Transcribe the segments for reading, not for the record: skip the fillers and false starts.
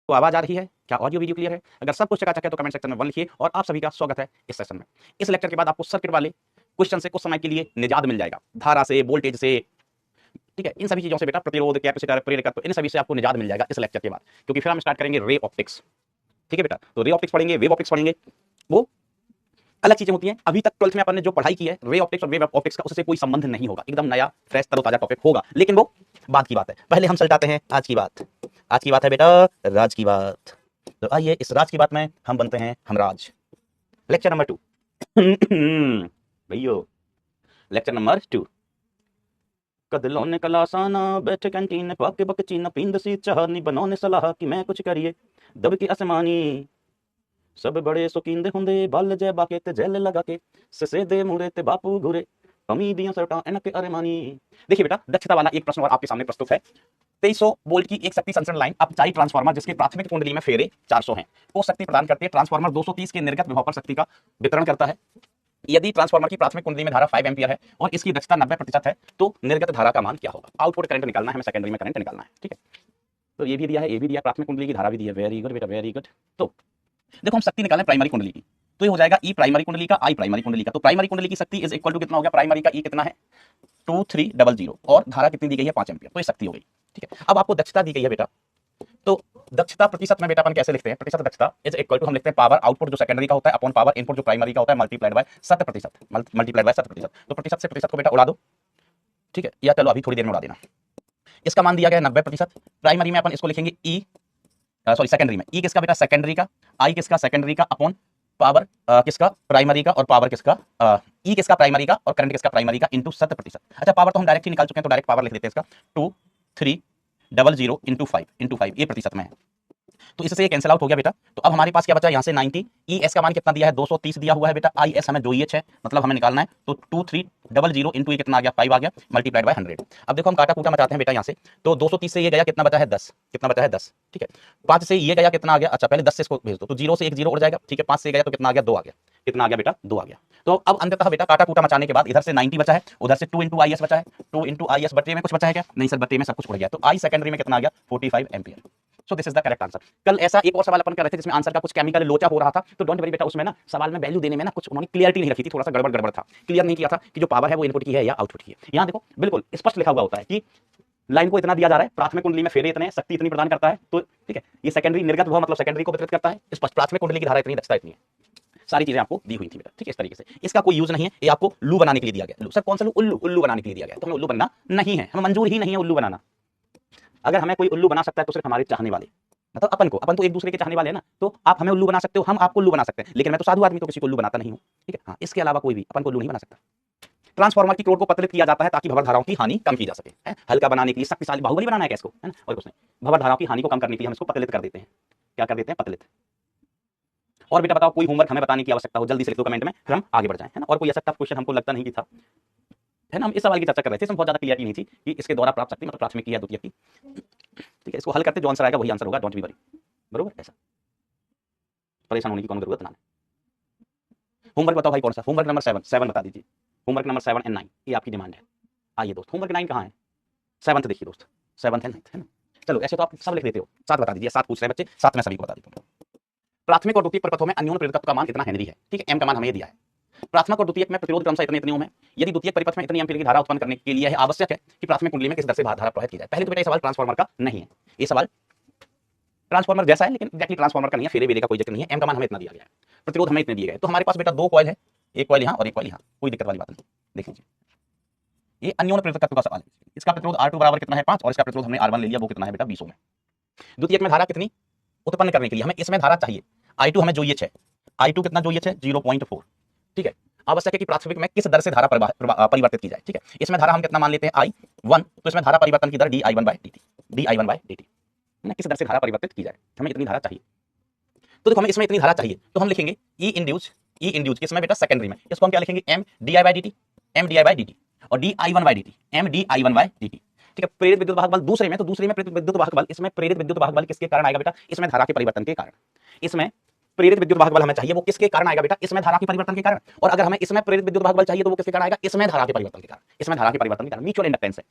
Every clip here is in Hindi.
तो आवाज आ रही है क्या? ऑडियो वीडियो क्लियर है? अगर सब कुछ चकाचक है तो कमेंट सेक्शन में 1 लिखिए और आप सभी का स्वागत है इस सेशन में। इस लेक्चर के बाद आपको सर्किट वाले क्वेश्चन से कुछ समय के लिए निजात मिल जाएगा, धारा से, वोल्टेज से, ठीक है, इन सभी चीजों से बेटा, प्रतिरोध, कैपेसिटर, प्रेरक, तो इन सभी से आपको निजात मिल जाएगा इस लेक्चर के बाद, क्योंकि फिर हम स्टार्ट करेंगे रे ऑप्टिक्स। ठीक है बेटा, तो रे ऑप्टिक्स पढ़ेंगे, वेव ऑप्टिक्स पढ़ेंगे, वो अलग चीजें होती हैं। अभी तक 12th में अपन ने जो पढ़ाई की है रे ऑप्टिक्स और वेव ऑप्टिक्स का, उससे कोई संबंध नहीं होगा, एकदम नया फ्रेश तरोताजा टॉपिक होगा, लेकिन वो बात की बात है। पहले हम चलते हैं आज की बात। आज की बात है बेटा राज की बात। तो आइए इस राज की बात में हम बनते हैं हम राज। लेक्चर नंबर 2 भैयो, लेक्चर नंबर 2। कदलों ने कलासाना बैठे कैंटीन पाके बकची न पींद सी चाह नी बनौने सलाह कि मैं कुछ करिए दब की आसमानी सब बड़े शौकीन होंदे बल जय बाके ते जेल लगा के ससे दे मुरे ते बापू घुरे कमी दिया सरटा एनक अरमानी। देखिए बेटा, दक्षता वाला एक प्रश्न और आपके सामने प्रस्तुत है। 2300 वोल्ट की एक शक्ति संचरण लाइन अपचाई ट्रांसफार्मर जिसके प्राथमिक कुंडली में फेरे 400 हैं, वो शक्ति प्रदान करती है। ट्रांसफार्मर 230 के निर्गत विभव पर शक्ति का वितरण करता है। यदि ट्रांसफार्मर की प्राथमिक कुंडली में धारा 5 एम्पियर है और इसकी दक्षता 90% है, तो निर्गत धारा का मान क्या होगा? आउटपुट करंट निकालना है, हमें सेकेंडरी में करंट निकालना है। ठीक है, तो ये भी दिया है, ये भी दिया, प्राथमिक कुंडली की धारा भी दी है। वेरी गुड बेटा, वेरी गुड। तो देखो, हम शक्ति निकालें प्राइमरी कुंडली की, तो ये हो जाएगा ई प्राइमरी कुंडली का आई प्राइमरी कुंडली का। तो प्राइमरी कुंडली की शक्ति इज इक्वल टू कितना हो गया? प्राइमरी का ई कितना है? 2300 और धारा कितनी दी गई है? 5 एम्पियर। तो ये शक्ति हो गई। ठीक है, अब आपको दक्षता दी गई है बेटा, तो दक्षता प्रतिशत में बेटा अपन कैसे लिखते हैं? प्रतिशत दक्षता इज इक्वल टू हम लिखते हैं पावर आउटपुट जो सेकेंडरी का होता है अपॉन पावर इनपुट जो प्राइमरी का होता है मल्टीप्लाइड बाय 7%, मल्टीप्लाइड बाय 7%। तो प्रतिशत से प्रतिशत को बेटा उड़ा दो, ठीक है, या चलो अभी थोड़ी देर में उड़ा देना। इसका मान दिया गया 90%। प्राइमरी में अपन इसको लिखेंगे ई, सॉरी सेकेंडरी में ई किसका बेटा? सेकेंडरी का। आई किसका? सेकेंडरी का अपॉन पावर किसका? प्राइमरी का। और पावर किसका? ई किसका? प्राइमरी का। और करंट किसका? प्राइमरी का इंटू 7%। अच्छा, पावर तो हम डायरेक्ट ही निकाल चुके हैं, तो डायरेक्ट पावर लिख देते हैं इसका 2300 इंटू 5 ये प्रतिशत में है, तो इससे ये कैंसिल आउट हो गया बेटा। तो अब हमारे पास क्या बचा? यहाँ से 90। ई एस का मान कितना दिया है? 230 दिया हुआ है बेटा। आई एस हमें जो एच है, मतलब हमें निकालना है, तो 2300 इंटू ये कितना आ गया? 5 आ गया, मल्टीप्लाइड बाय 100। अब देखो हम काटा कूटा मचाते हैं बेटा यहाँ से, तो 230 से ये गया, कितना बचा है? 10। कितना बचा है? 10। ठीक है, 5 से ये गया, कितना आ गया? अच्छा, पहले 10 से इसको भेज दो, तो 0 से एक 0 उड़ जाएगा। ठीक है, 5 से गया तो कितना आ गया? 2 आ गया। कितना आ गया बेटा? 2 आ गया। तो अब अंततः बेटा काटा कूटा मचाने के बाद इधर से 90 बचा है, उधर से 2 इंटू आई एस बचा है। 2 इंटू आई एस, बट्टे में कुछ बचा है क्या? नहीं सर, बट्टे में सब कुछ उड़ गया। तो आई सेकेंडरी में कितना आ गया? 45 ampere. So this is the correct answer. कल ऐसा एक और सवाल अपन कर रहे थे जिसमें आंसर का कुछ केमिकल लोचा हो रहा था, तो डोंट वरी बेटा, उसमें ना सवाल में वैल्यू देने में ना कुछ उन्होंने क्लियरिटी नहीं रखी थी, थोड़ा सा गड़बड़ गड़बड़ था, क्लियर नहीं किया था कि जो पावर है वो इनपुट की है या आउटपुट की है। यहाँ देखो बिल्कुल स्पष्ट लिखा हुआ होता है कि लाइन को इतना दिया जा रहा है, प्राथमिक कुंडली में फेरे इतने हैं, शक्ति इतनी प्रदान करता है, तो ठीक है, ये सेकेंडरी निर्गत विभव मतलब सेकेंडरी को वितरित करता है, स्पष्ट प्राथमिक कुंडली की धारा इतनी, दक्षता इतनी है, सारी चीजें आपको दी हुई थी बेटा। ठीक है, इस तरीके से इसका कोई यूज नहीं है, ये आपको लू बनाने के लिए दिया गया। लू सर कौन सा लू? उल्लू। उल्लू बनाने के लिए दिया गया, तो हमें उल्लू बनना नहीं है, हमें मंजूर ही नहीं है उल्लू बनाना। अगर हमें कोई उल्लू बना सकता है तो सिर्फ हमारे चाहने वाले, मतलब अपन तो एक दूसरे के चाहने वाले हैं ना, तो आप हमें उल्लू बना सकते हो, हम आपको उल्लू बना सकते हैं, लेकिन मैं तो साधु आदमी, तो किसी को उल्लू बनाता नहीं हूं। ठीक है, हाँ, इसके अलावा कोई भी अपन को उल्लू नहीं बना सकता। ट्रांसफार्मर की कोर को पतलित किया जाता है ताकि भंवर धाराओं की हानि कम की जा सके, है? हल्का बनाने के लिए, शक्तिशाली, बाहुबली बनाना है क्या इसको, है ना? और कुछ नहीं, भंवर धाराओं की हानि को कम करने के लिए हम इसको पतलित कर देते हैं। क्या कर देते हैं? पतलित। और बेटा बताओ, कोई होमवर्क हमें बताने की आवश्यकता हो, जल्दी से लिख दो कमेंट में, फिर हम आगे बढ़ जाएं, है ना? और कोई ऐसा टफ क्वेश्चन हमको लगता नहीं कि था, है ना? हम इस सवाल की चर्चा कर रहे थे, इसमें बहुत ज्यादा क्लियरिटी नहीं थी कि इसके द्वारा प्राप्त शक्ति मतलब प्राथमिक की या द्वितीय की। ठीक है, इसको हल करते जो आंसर आएगा वही आंसर होगा, डोंट बी वरी। बरोबर, ऐसा परेशान होने की कोनो जरूरत ना है। होमवर्क बताओ भाई कौन सा? होमवर्क नंबर 7 बता दीजिए। होमवर्क नंबर 7 एंड 9 ये आपकी डिमांड है। आइए दोस्त, होमवर्क 9 कहाँ है? 7th देखिए दोस्त, 7th है, 9th है ना? चलो ऐसे तो आप सब लिख देते हो, 7 बता दीजिए, 7 पूछ रहे हैं बच्चे, 7 में सभी को बता देता हूँ। प्राथमिक और द्वितीयक परिपथों में अन्योन्य प्रेरकत्व का मान इतना हेनरी है। ठीक है, एम का मान हमें दिया है। प्राथमिक और द्वितीयक में प्रतिरोध क्रमशः इतने इतने ओम है। यदि द्वितीयक परिपथ में इतनी एम्पीयर की धारा उत्पन्न करने के लिए आवश्यक है कि प्राथमिक कुंडली में किस दर से धारा प्रवाहित की जाए। पहले तो बेटा ये सवाल ट्रांसफार्मर का नहीं है, ये सवाल ट्रांसफार्मर जैसा है लेकिन एक्चुअली ट्रांसफार्मर का नहीं है, फेरे वेरे का कोई जिक्र नहीं है। एम का मान हमें इतना दिया गया है, प्रतिरोध हमें इतने दिए गए, तो हमारे पास बेटा 2 कॉइल है, एक कॉइल यहाँ और एक कॉइल यहाँ, कोई दिक्कत वाली बात नहीं। देख लीजिए, ये अन्योन्य प्रेरकत्व का सवाल है। इसका प्रतिरोध R2 बराबर कितना है? 5, और इसका प्रतिरोध हमने R1 ले लिया, वो कितना है बेटा? 20 ओम है। द्वितीयक में धारा कितनी उत्पन्न करने के लिए हमें इसमें धारा चाहिए? I2 हमें જોઈએ છે, I2 कितना જોઈએ છે? 0.4। ठीक है, आवश्यक है कि प्राथमिक में किस दर से धारा परिवर्तित की जाए। ठीक है, इसमें धारा हम कितना मान लेते हैं? I1, तो इसमें धारा परिवर्तन की दर di1/dt, है ना? किस दर से धारा परिवर्तित की जाए, हमें इतनी धारा चाहिए। तो देखो हमें इसमें इतनी धारा चाहिए, तो हम लिखेंगे ई इंड्यूस किसमें बेटा? सेकेंडरी में। इसको हम क्या लिखेंगे? M d I by D t और di1/dt, एम di1/dt। ठीक है, प्रेरित विद्युत वाहक बल दूसरे में, तो दूसरे में प्रेरित विद्युत वाहक बल, इसमें प्रेरित विद्युत वाहक बल किसके कारण आएगा बेटा? इसमें धारा के परिवर्तन के कारण। इसमें प्रेरित विद्युत वाहक बल हमें चाहिए, वो किसके कारण आएगा बेटा? इसमें धारा के परिवर्तन के कारण। और अगर हमें इसमें प्रेरित विद्युत वाहक बल चाहिए तो वो किसके कारण आएगा? इसमें धारा के परिवर्तन के कारण। इसमें धारा के परिवर्तन के कारण, म्यूचुअल इंडक्टेंस है।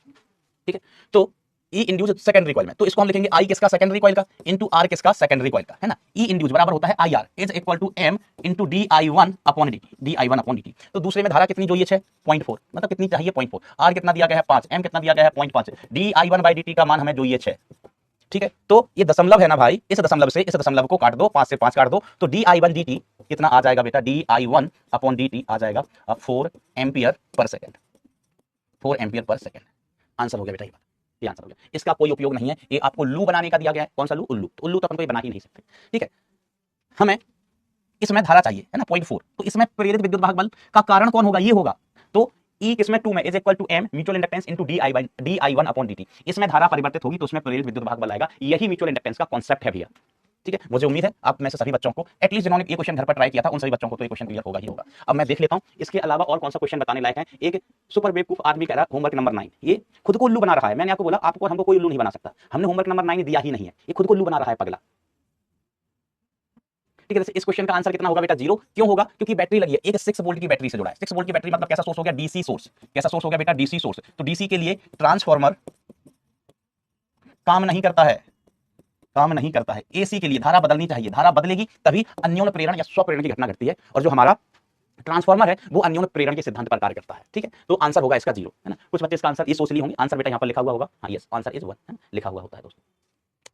ठीक है, तो ई इंड्यूस सेकेंडरी कॉइल में, तो इसको हम लिखेंगे आई किसका सेकेंडरी कॉइल का इंटू आर किसका सेकेंडरी कॉइल का, है ना। ई इंड्यूस बराबर होता है I R is equal to M into d I one upon D T, d I one upon D T. तो दूसरे में धारा कितनी जो ये 0.4, मतलब कितनी चाहिए 0.4, आर कितना दिया गया है 5, एम कितना दिया गया है 0.5, D I one by D T का मान हमें जो ये 6, ठीक है। तो ये दशमलव है ना भाई, इस दशमलव से इस दशमलव को काट दो, 5 से 5 काट दो, तो D I one D T कितना आ जाएगा बेटा, D I one upon D T आ जाएगा 4 ampere per second, 4 ampere per second. Answer हो गया बेटा, ये आंसर हो गया। इसका कोई उपयोग नहीं है, ये आपको लू बनाने का दिया गया है। कौन सा लू? उल्लू। तो उल्लू तो अपन कोई बना ही नहीं सकते, ठीक है। हमें इसमें धारा चाहिए, है ना 0.4, तो इसमें प्रेरित विद्युत भाग बल का कारण कौन होगा? ये होगा। तो ई किसमें 2 में is equal to M mutual inductance into d I one upon D t. इसमें धारा परिवर्तित होगी तो उसमें प्रेरित विद्युत भाग बल आएगा। यही म्यूचुअल इंडक्टेंस का कॉन्सेप्ट है भैया, ठीक है। मुझे उम्मीद है आप में से सभी बच्चों को, एटलीस्ट जिन्होंने ये क्वेश्चन घर पर ट्राई किया था, उन सभी बच्चों को तो ये क्वेश्चन क्लियर होगा ही होगा। अब मैं देख लेता हूं इसके अलावा और कौन सा क्वेश्चन बताने लायक है। एक सुपर बेवकूफ आदमी कह रहा है होमवर्क नंबर 9, ये खुद को उल्लू बना रहा है। मैंने आपको बोला आपको हमको कोई उल्लू नहीं बना सकता, हमने होमवर्क नंबर 9 दिया ही नहीं है, ये खुद को उल्लू बना रहा है पगला, ठीक है। इस क्वेश्चन का आंसर कितना होगा बेटा? 0। क्यों होगा? क्योंकि बैटरी लगी है, एक 6 वोल्ट की बैटरी से जुड़ा है। 6 वोल्ट की बैटरी मतलब कैसा सोर्स हो गया? DC source. कैसा सोर्स हो गया बेटा? DC source. तो डीसी के लिए ट्रांसफार्मर काम नहीं करता है, काम नहीं करता है। एसी के लिए धारा बदलनी चाहिए, धारा बदलेगी तभी अन्योन्य प्रेरण या स्वप्रेरण की घटना घटती है, और जो हमारा ट्रांसफार्मर है वो अन्योन्य प्रेरण के सिद्धांत पर कार्य करता है, ठीक है। तो आंसर होगा इसका 0, है ना। कुछ बच्चे इसका आंसर ये सोच लिए होंगे, आंसर बेटा यहाँ पर लिखा हुआ होगा, हाँ यस आंसर इज 1 लिखा हुआ होता है दोस्तों,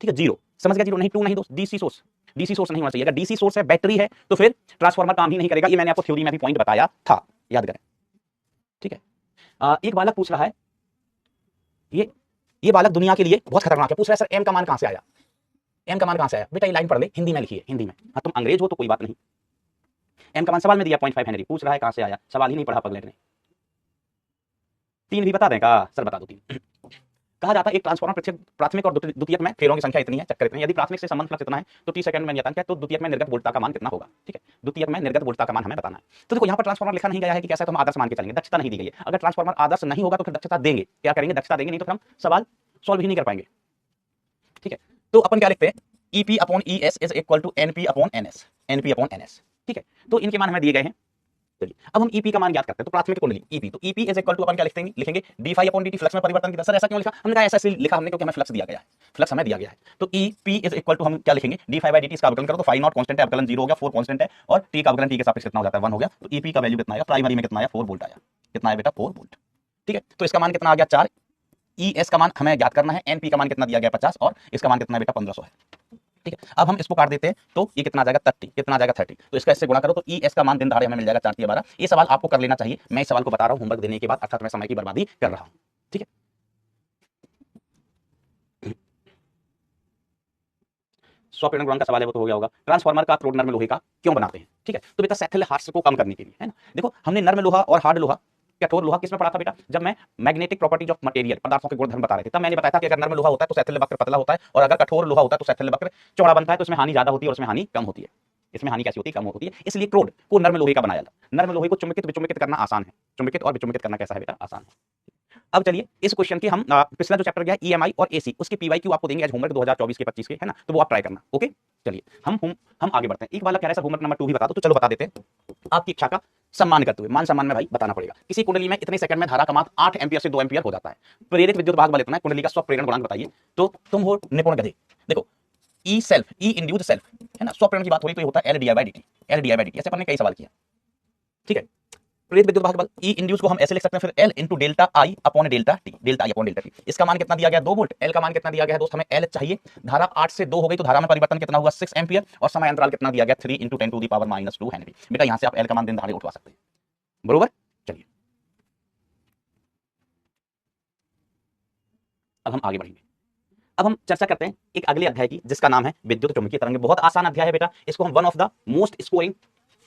ठीक है। 0 समझ गया? 0 नहीं 2 नहीं दोस्त, डीसी सोर्स, डीसी सोर्स नहीं होना चाहिए। अगर डीसी सोर्स है, बैटरी है, तो फिर ट्रांसफार्मर काम ही नहीं करेगा। ये मैंने आपको थ्योरी में भी पॉइंट बताया था, याद करें, ठीक है। एक बालक पूछ रहा है, ये बालक दुनिया के लिए बहुत खतरनाक है, पूछ रहा है सर एम का मान कहां से आया? एम का मान कहां से आया? बेटा ये लाइन पढ़ ले, हिंदी में लिखिए, हिंदी में। हाँ तुम अंग्रेज हो तो कोई बात नहीं। एम का मान सवाल में दिया 0.5 हेनरी, पूछ रहा है कहां से आया, सवाल ही नहीं पढ़ा पगलेट ने। 3 भी बता दें का? सर बता दो 3। कहा जाता है एक ट्रांसफार्मर प्राथमिक और द्वितीयक में फेरों की संख्या इतनी है, चक्कर इतनी है, यदि प्राथमिक से संबंध फ्लक्स इतना है तो टी सेकंड में नियतांक है, तो द्वितीयक में निर्गत वोल्टता का मान कितना होगा, ठीक है। द्वितीयक में निर्गत वोल्टता का मान हमें बताना है। तो देखो यहाँ पर ट्रांसफार्मर लिखा नहीं गया है कि कैसा है, तो हम आदर्श मान के चलेंगे, दक्षता नहीं दी गई है। अगर ट्रांसफार्मर आदर्श नहीं होगा तो फिर दक्षता देंगे, क्या करेंगे? दक्षता देंगे, नहीं तो फिर हम सवाल सॉल्व ही नहीं कर पाएंगे, ठीक है। तो अपन क्या लिखते हैं? EP upon E S is equal to NP upon NS, NP upon NS, ठीक है। तो इनके मान हमें दिए गए हैं। चलिए अब हम ईपी का मान याद करते हैं। तो प्राथमिक कुंडली ईपी, तो ईपी इज इक्वल टू अपन क्या लिखेंगे? D phi upon D t, flux में परिवर्तन की। सर ऐसा क्यों लिखा? हमने कहा ऐसा इसलिए लिखा हमने क्योंकि हमें फ्लक्स दिया गया है, फ्लक्स हमें दिया गया है। तो ईपी इज इक्वल टू हम क्या लिखेंगे? D phi by D t, इसका अवकलन करो तो फाई नॉट कांस्टेंट है, अवकलन 0 हो गया, 4 कांस्टेंट है, और टी का अवकलन टी के सापेक्ष कितना हो जाता है? 1 हो गया। तो ईपी का वैल्यू कितना आया? प्राइमरी में कितना आया? 4 वोल्ट आया। कितना है बेटा? 4 वोल्ट, ठीक है। तो इसका मान कितना आ गया? 4। ई एस का मान हमें ज्ञात करना है, एनपी का मान कितना दिया गया? 50, और इसका मान कितना बेटा? 1500 है, ठीक है। अब हम इसको काट देते हैं तो ये कितना आ जाएगा? 30। कितना आ जाएगा? 30। तो इसका इससे गुणा करो तो ई एस का मान दिन दहाड़े हमें मिल जाएगा 4 × 12। ये सवाल आपको कर लेना चाहिए, मैं इस सवाल को बता रहा हूं होमवर्क देने के बाद, अर्थात मैं समय की बर्बादी कर रहा हूं, ठीक है। स्वप्रेरण गुणांक का सवाल है वो तो हो गया होगा। ट्रांसफार्मर का क्रोड नर्म लोहे का क्यों बनाते हैं, ठीक है। तो बेटा सेथल हार्स को कम करने के लिए, है ना। देखो हमने नर्म लोहा और हार्ड लोहा, कठोर लोहा किसमें पढ़ा था बेटा? जब मैं मैग्नेटिक प्रॉपर्टीज ऑफ मटेरियल, पदार्थों के गुणधर्म बता रहे थे, तब मैंने बताया था कि अगर नर्म लोहा होता है तो शैथिल्य वक्र पतला होता है, और अगर कठोर लोहा होता है तो शैथिल्य वक्र चौड़ा बनता है। तो इसमें हानि ज्यादा होती है और उसमें हानि कम होती है। इसमें हानि कैसी होती है? कम होती है। इसलिए क्रोड को नर्म लोहे का बनाया था। नर्म लोहे को चुंबकित विचुंबकित करना आसान है, चुंबकित और विचुंबकित करना कैसा है बेटा? आसान है। अब चलिए इस क्वेश्चन की हम पिछला जो चैप्टर गया ईएमआई और एसी, उसकी पीवाईक्यू आपको देंगे आज होमवर्क 2024 के 25 के, है ना। तो वो आप ट्राई करना, ओके। चलिए हम आगे बढ़ते हैं। एक बार कह रहा है सर होमवर्क नंबर 2 भी बता दो, तो चलो बता देते हैं। आपकी इच्छा का सम्मान करते हुए, मान सम्मान में भाई बताना पड़ेगा। किसी कुंडली में इतने सेकंड में धारा का मान 8 एम्पियर से 2 एम्पियर हो जाता है। प्रेरित विद्युत भाग बल इतना है, कुंडली का स्वप्रेरण गुणांक बताइए। तो तुम हो निपुण गधे। देखो ई सेल्फ, ई इंड्यूस्ड सेल्फ, है ना। स्वप्रेरण की बात हो रही तो ये होता है L D I by D T, L D I by D T. ऐसे अपन ने कई सवाल किया, ठीक है। प्रेरित विद्युत भाग बल ई इंड्यूस को हम ऐसे लिख सकते हैं फिर एल इंटू डेल्टा आई अपॉन डेल्टा टी, डेल्टा आई अपॉन डेल्टा टी। इसका मान कितना दिया गया? 2 वोल्ट। एल का मान कितना दिया गया है दोस्त? हमें एल चाहिए। धारा 8 से 2 हो गई तो धारा में परिवर्तन कितना हुआ? 6 एम्पियर, और समय अंतराल कितना दिया गया? 3 × 10⁻² हेनरी। बेटा यहां से आप एल का मान दिन दहाड़े उठवा सकते हैं, बरोबर। चलिए अब हम आगे बढ़ेंगे। अब हम चर्चा करते हैं एक अगले अध्याय की, जिसका नाम है विद्युत चुंबकीय तरंग। बहुत आसान अध्याय है बेटा, इसको हम one of the most scoring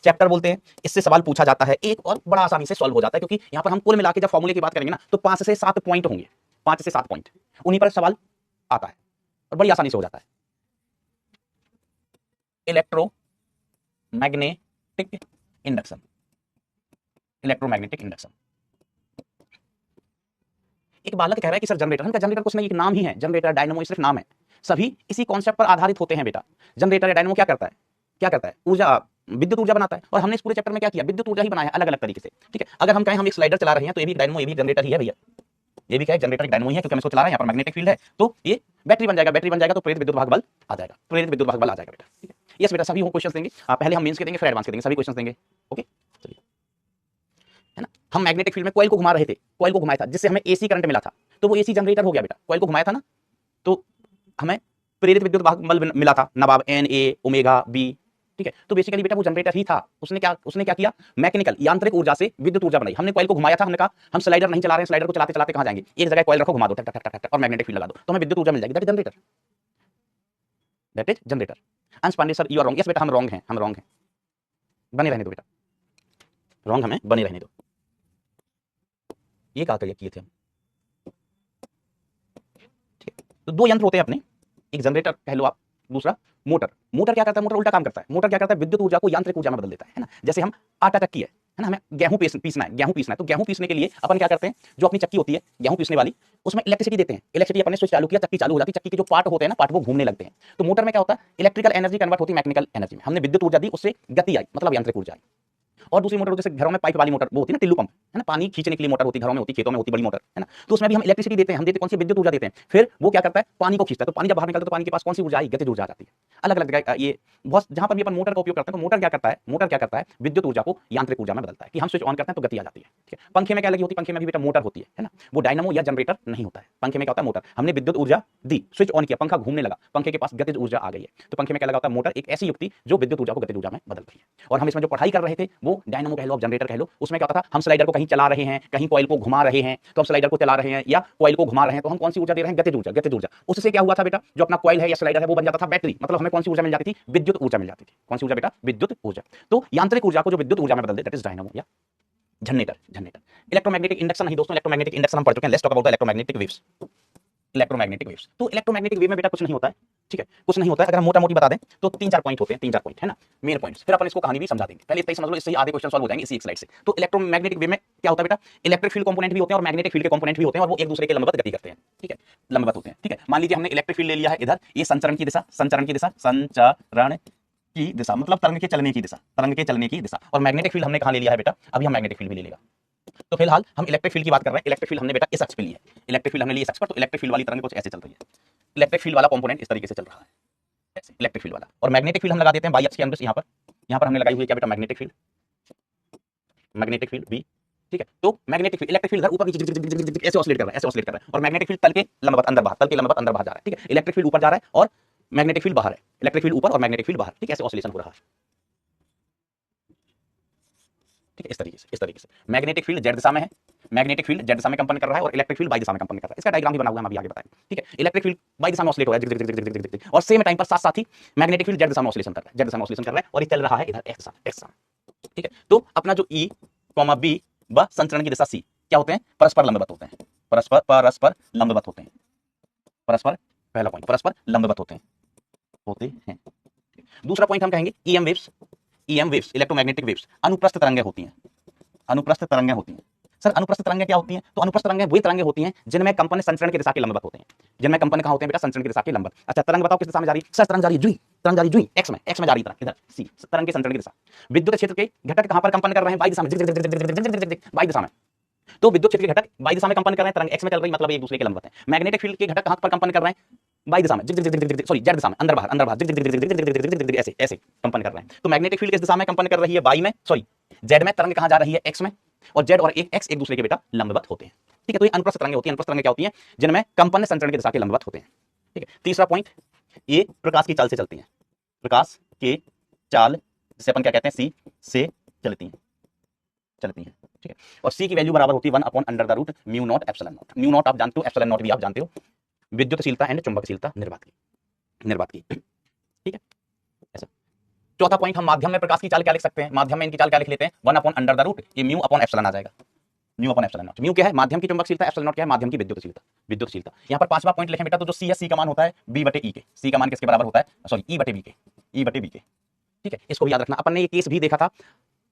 chapter बोलते हैं। इससे सवाल पूछा जाता है एक, और बड़ा आसानी से सॉल्व हो जाता है, क्योंकि यहां पर हम कुल मिला के जब फॉर्मूले की बात करेंगे ना तो 5 से 7 पॉइंट होंगे, 5 से 7 पॉइंट, उन्हीं पर सवाल आता है और बड़ी आसानी से हो जाता है। Electromagnetic induction, electromagnetic induction. एक बालक कह रहा है कि सर जनरेटर, हमका जनरेटर कुछ नहीं, एक नाम ही है जनरेटर, डायनामो सिर्फ नाम है, सभी इसी कॉन्सेप्ट पर आधारित होते हैं बेटा। जनरेटर या डायनामो क्या करता है? क्या करता है? ऊर्जा, विद्युत ऊर्जा बनाता है। और हमने इस पूरे चैप्टर में क्या किया? विद्युत ऊर्जा ही बनाया है अलग अलग तरीके से, ठीक है। अगर हम कहें हम एक स्लाइडर चला रहे हैं तो ये भी डायनामो, ये भी जनरेटर ही है भैया, ये भी क्या है, जनरेटर डायनामो ही है, क्योंकि हम इसको चला रहे हैं, यहाँ पर मैग्नेटिक फील्ड है, तो ये बैटरी बन जाएगा, बैटरी बन जाएगा तो प्रेरित विद्युत भाग बल आ जाएगा, प्रेरित विद्युत भाग बल आ जाएगा बेटा। ठीक है, यस बेटा, सभी क्वेश्चन देंगे, पहले हम मेंस के देंगे फिर एडवांस के देंगे, सभी क्वेश्चन देंगे। ओके चलिए, है ना, हम मैग्नेटिक फील्ड में कॉइल को घुमा रहे थे, कॉइल को घुमाया था जिससे हमें एसी करंट मिला था, तो वो एसी जनरेटर हो गया बेटा, कॉइल को घुमाया था ना, तो हमें प्रेरित विद्युत भाग बल मिला था, नवाब एन ए ओमेगा बी। ठीक है, तो बेसिकली बेटा वो जनरेटर ही था, उसने क्या किया, मैकेनिकल यांत्रिक ऊर्जा से विद्युत ऊर्जा बनाई। हमने कॉइल को घुमाया था, हमने कहा हम स्लाइडर नहीं चला रहे हैं, स्लाइडर को चलाते चलाते कहां जाएंगे, एक जगह कॉइल रखो, घुमा दो टक टक टक टक और मैग्नेटिक फील्ड लगा दो, तो हमें विद्युत ऊर्जा मिल जाएगी, that is generator, that is generator. Ansh Pandey sir you are wrong, yes बेटा हम रॉन्ग हैं, हम रॉन्ग हैं, बने रहने दो बेटा, रॉन्ग हमें बने रहने दो। ये क्या किए थे हम, ठीक है, तो दो यंत्र होते हैं अपने, एक जनरेटर कह लो आप, दूसरा मोटर। मोटर क्या करता है, मोटर उल्टा काम करता है, मोटर क्या करता है, विद्युत ऊर्जा को यांत्रिक ऊर्जा में बदल देता है ना। जैसे हम आटा चक्की है ना, हमें गेहूं पीसना है, गेहूं पीसना है, तो गेहूं पीसने के लिए अपन क्या करते हैं, जो अपनी चक्की होती है गेहूं पीसने वाली, उसमें इलेक्ट्रिसिटी देते हैं, इलेक्ट्रिसिटी अपन ने स्विच चालू किया, चक्की चालू हो जाती है, चक्की के जो पार्ट होते हैं ना, पार्ट वो घूमने लगते हैं। तो मोटर में क्या होता है, इलेक्ट्रिकल एनर्जी कन्वर्ट होती है मैकेनिकल एनर्जी में, हमने विद्युत ऊर्जा दी, उससे गति आई, मतलब यांत्रिक ऊर्जा आई। और दूसरी मोटर जैसे घरों में पाइप वाली मोटर वो होती है ना, टिल्लू पंप है ना, पानी खींचने के लिए मोटर होती है, घरों में होती है, खेतों में होती है बड़ी मोटर है ना, तो उसमें भी हम इलेक्ट्रिसिटी देते हैं, हम देते कौन सी, विद्युत ऊर्जा देते हैं, फिर वो क्या करता है, पानी को खींचता है, तो पानी जब बाहर निकलता है तो पानी के पास कौन सी ऊर्जा आई, गतिज ऊर्जा आ जाती है। अलग अलग जगह ये बहुत, जहां पर भी अपन मोटर का उपयोग करते हैं, तो मोटर क्या करता है, विद्युत ऊर्जा को यांत्रिक ऊर्जा में बदलता है, कि हम स्विच ऑन करते हैं तो गति आ जाती है। ठीक है, पंखे में क्या लगी होती है, पंखे में भी बेटा मोटर होती है ना, वो डायनामो या जनरेटर नहीं होता है, पंखे में क्या होता है, मोटर, हमने विद्युत ऊर्जा दी, स्विच ऑन किया, पंखा घूमने लगा, पंखे के पास गतिज ऊर्जा आ गई है, तो पंखे में क्या लगा होता है, मोटर, एक ऐसी युक्ति जो विद्युत ऊर्जा को गतिज ऊर्जा में बदल रही है। और हम इसमें जो पढ़ाई कर रहे थे वो डायनामो कह लो, जनरेटर कह लो, उसमें क्या होता था, हम स्लाइडर को कहीं चला रहे हैं, कहीं कॉइल को घुमा रहे हैं, तो हम स्लाइडर को चला रहे हैं या कॉइल को घुमा रहे हैं, तो हम कौन सी ऊर्जा दे रहे हैं, गतिज ऊर्जा, गतिज ऊर्जा। उससे क्या हुआ था बेटा, जो अपना कॉइल है या स्लाइडर है वो बन जाता था बैटरी, मतलब हमें कौन सी ऊर्जा मिल जाती थी, विद्युत ऊर्जा मिल जाती थी। कौन सी ऊर्जा बेटा, विद्युत ऊर्जा। तो यांत्रिक ऊर्जा को जो विद्युत ऊर्जा में बदल दे, दैट इज डायनामो या जनरेटर, जनरेटर। इलेक्ट्रोमैग्नेटिक इंडक्शन नहीं दोस्तों, इलेक्ट्रोमैग्नेटिक इंडक्शन हम पढ़ चुके हैं, let's talk about the electromagnetic waves. Electromagnetic waves, तो इलेक्ट्रोमैग्नेटिक वेव में बेटा कुछ नहीं होता है, ठीक है, कुछ नहीं होता है। अगर हम मोटा मोटी बता दें तो तीन चार पॉइंट होते हैं, तीन चार पॉइंट है ना, मेन पॉइंट्स, फिर अपन इसको कहानी भी समझा देंगे। पहले इतना ही समझ लो, इससे ही आधे क्वेश्चन सॉल्व हो जाएंगे इसी एक स्लाइड से। तो इलेक्ट्रोमैग्नेटिक वेव में क्या होता है बेटा, इलेक्ट्रिक फील्ड कंपोनेंट भी होते हैं और मैग्नेटिक फील्ड के कंपोनेंट भी होते हैं, और वो एक दूसरे के लंबवत गति करते हैं। ठीक है, लंबवत होते हैं। ठीक है, मान लीजिए हमने इलेक्ट्रिक फील्ड ले लिया है इधर, ये संचरण की दिशा, संचरण की दिशा, संचरण की दिशा मतलब तरंग के चलने की दिशा, तरंग के चलने की दिशा। और मैग्नेटिक फील्ड हमने कहां ले लिया है बेटा, अभी हम मैग्नेटिक फील्ड भी ले लेगा। तो फिलहाल हम इलेक्ट्रिक फील्ड की बात कर रहे हैं। इलेक्ट्रिक फील्ड हमने बेटा इस अक्ष पे ली है, इलेक्ट्रिक फील्ड हमने ली इस अक्ष पर, तो इलेक्ट्रिक फील्ड वाली तरंग कुछ ऐसे चल रही है, इलेक्ट्रिक फील्ड वाला कंपोनेंट इस तरीके से चल रहा है, ऐसे इलेक्ट्रिक फील्ड वाला। और मैग्नेटिक फील्ड हम लगा देते हैं बाई अक्ष के अंदर, यहाँ पर हमने लगाई हुई है क्या बेटा, magnetic field, magnetic field B. ठीक है, तो मैग्नेटिक फील्ड, इलेक्ट्रिक फील्ड ऊपर नीचे ऐसे ऑसिलेट कर रहा है, ऐसे ऑसिलेट कर रहा है, और मैग्नेटिक फील्ड तल के लंबवत अंदर बाहर, तल के लंबवत अंदर बाहर जा रहा है। ठीक है, इलेक्ट्रिक फील्ड ऊपर जा रहा है और मैग्नेटिक फील्ड बाहर है, इलेक्ट्रिक फील्ड ऊपर और मैग्नेटिक फील्ड बाहर। ठीक है, ऐसे ऑसिलेशन हो रहा है। ठीक है, इस तरीके से मैग्नेटिक फील्ड जेड दिशा में है, मैग्नेटिक फील्ड जेड दिशा में कंपन कर रहा है, और इलेक्ट्रिक फील्ड बाई दिशा में कंपन कर रहा है। इसका डायग्राम भी बना हुआ है, हम अभी आगे बताएंगे। ठीक है, इलेक्ट्रिक फील्ड बाई दिशा में ऑसिलेट हो रहा है और सेम टाइम पर साथ ही मैग्नेटिक फील्ड जेड दिशा में ऑसिलेशन कर रहा है, जेड दिशा में ऑसिलेशन कर रहा है, और ये चल रहा है इधर एक्स दिशा। ठीक है, तो अपना जो ई बी व संचरण की दिशा सी क्या होते हैं, परस्पर लंबवत होते हैं, परस्पर लंबवत होते हैं, परस्पर, पहला पॉइंट, परस्पर लंबवत होते हैं। दूसरा पॉइंट हम कहेंगे EM waves, EM waves, electromagnetic waves अनुप्रस्थ तरंगें होती हैं, अनुप्रस्थ तरंगें होती हैं। सर अनुप्रस्थ तरंगें क्या होती हैं, तो अनुप्रस्थ तरंगें वही तरंगें होती हैं जिनमें कंपन संचरण की दिशा के लंबवत होते हैं, जिनमें कंपन कहां होते हैं बेटा, संचरण की दिशा के लंबवत। अच्छा, तरंग बताओ किस दिशा में जा रही है, सर तरंग जा रही है जुई, तरंग जा रही है जुई, एक्स में जा रही है तरंग, इधर सी, तरंग के संचरण की दिशा। विद्युत क्षेत्र के घटक कहां पर कंपन कर रहे हैं, बाई दिशा में, बाई दिशा में। तो विद्युत क्षेत्र के घटक बाई दिशा में कंपन कर रहे हैं, तरंग एक्स में चल रही, मतलब एक दूसरे के लंबवत है। मैग्नेटिक फील्ड के घटक कहां पर कंपन कर रहे हैं, बाई दिशा में, सॉरी जेड दिशा में, अंदर बाहर, ऐसे कंपन कर रहे हैं। तो मैग्नेटिक फील्ड किस दिशा में कंपन कर रही है, बाई में, सॉरी जेड में, तरंग कहां जा रही है, एक्स में, और जेड और एक्स एक दूसरे के बेटा लंबवत होते हैं। ठीक है, तो ये अनुप्रस्थ तरंगें होती हैं। अनुप्रस्थ तरंगें क्या होती हैं, जिनमें कंपन संचरण की दिशा के लंबवत होते हैं। ठीक है, तीसरा पॉइंट, ये प्रकाश की चाल से चलती हैं, प्रकाश के चाल जिसे अपन क्या कहते हैं, सी से चलती हैं। ठीक है, और सी की वैल्यू बराबर होती है 1/√μ0 एप्सिलॉन नॉट। म्यू नॉट आप जानते हो, एप्सिलॉन नॉट भी आप जानते हो, विद्युतशीलता एंड चुंबकशीलता निर्वात की। ठीक है, ऐसा। चौथा पॉइंट, हम माध्यम में प्रकाश की चाल क्या लिख सकते हैं, माध्यम में इनकी चाल क्या लिख लेते हैं, 1/√, ये म्यू अपॉन एप्सिलॉन आ जाएगा, mu upon epsilon not. Mu क्या है, माध्यम की चुंबकशीलता, एप्सिलॉन नॉट क्या है, माध्यम की विद्युतशीलता। यहाँ पर पांचवा पॉइंट लिखें बेटा, तो जो सी है, सी का मान होता है b/e के, सी का मान किसके बराबर होता है, सॉरी e/b के। ठीक है, इसको भी याद रखना। अपन ने ये केस भी देखा था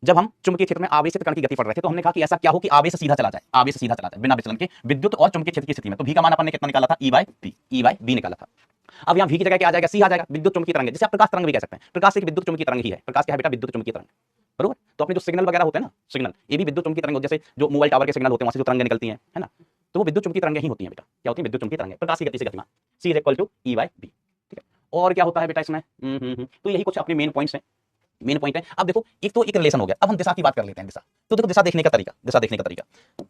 जब हम चुंबकीय क्षेत्र में आवेशित कण की गति पढ़ रहे थे, तो हमने कहा कि ऐसा क्या हो कि आवेश सीधा चला जाए बिना विचलन के विद्युत और चुंबकीय क्षेत्र की स्थिति में। तो v का मान अपन ने कितना निकाला था, E/B निकाला था। अब यहाँ v की जगह क्या आ जाएगा, c आ जाएगा, विद्युत चुंबकीय तरंग, जिसे आप प्रकाश तरंग भी कह सकते हैं। प्रकाश एक विद्युत चुंबकीय तरंग ही है, प्रकाश क्या है बेटा, विद्युत चुंबकीय तरंग, बरोबर। तो अपने जो सिग्नल वगैरह होते हैं ना, सिग्नल ये भी विद्युत चुंबकीय तरंग, जैसे जो मोबाइल टावर के सिग्नल होते हैं वहां से जो तरंगें निकलती हैं, है ना, तो वो विद्युत चुंबकीय तरंगें ही होती हैं बेटा। क्या होती है? विद्युत चुंबकीय तरंगें, प्रकाश की गति से गतिमान। C is equal to E by B। ठीक है, और क्या होता है बेटा इसमें? तो यही कुछ अपने मेन पॉइंट्स हैं, मेन पॉइंट है। अब देखो एक तो एक रिलेशन हो गया, अब हम दिशा की बात कर लेते हैं। दिशा, तो देखो दिशा देखने का तरीका, दिशा देखने का तरीका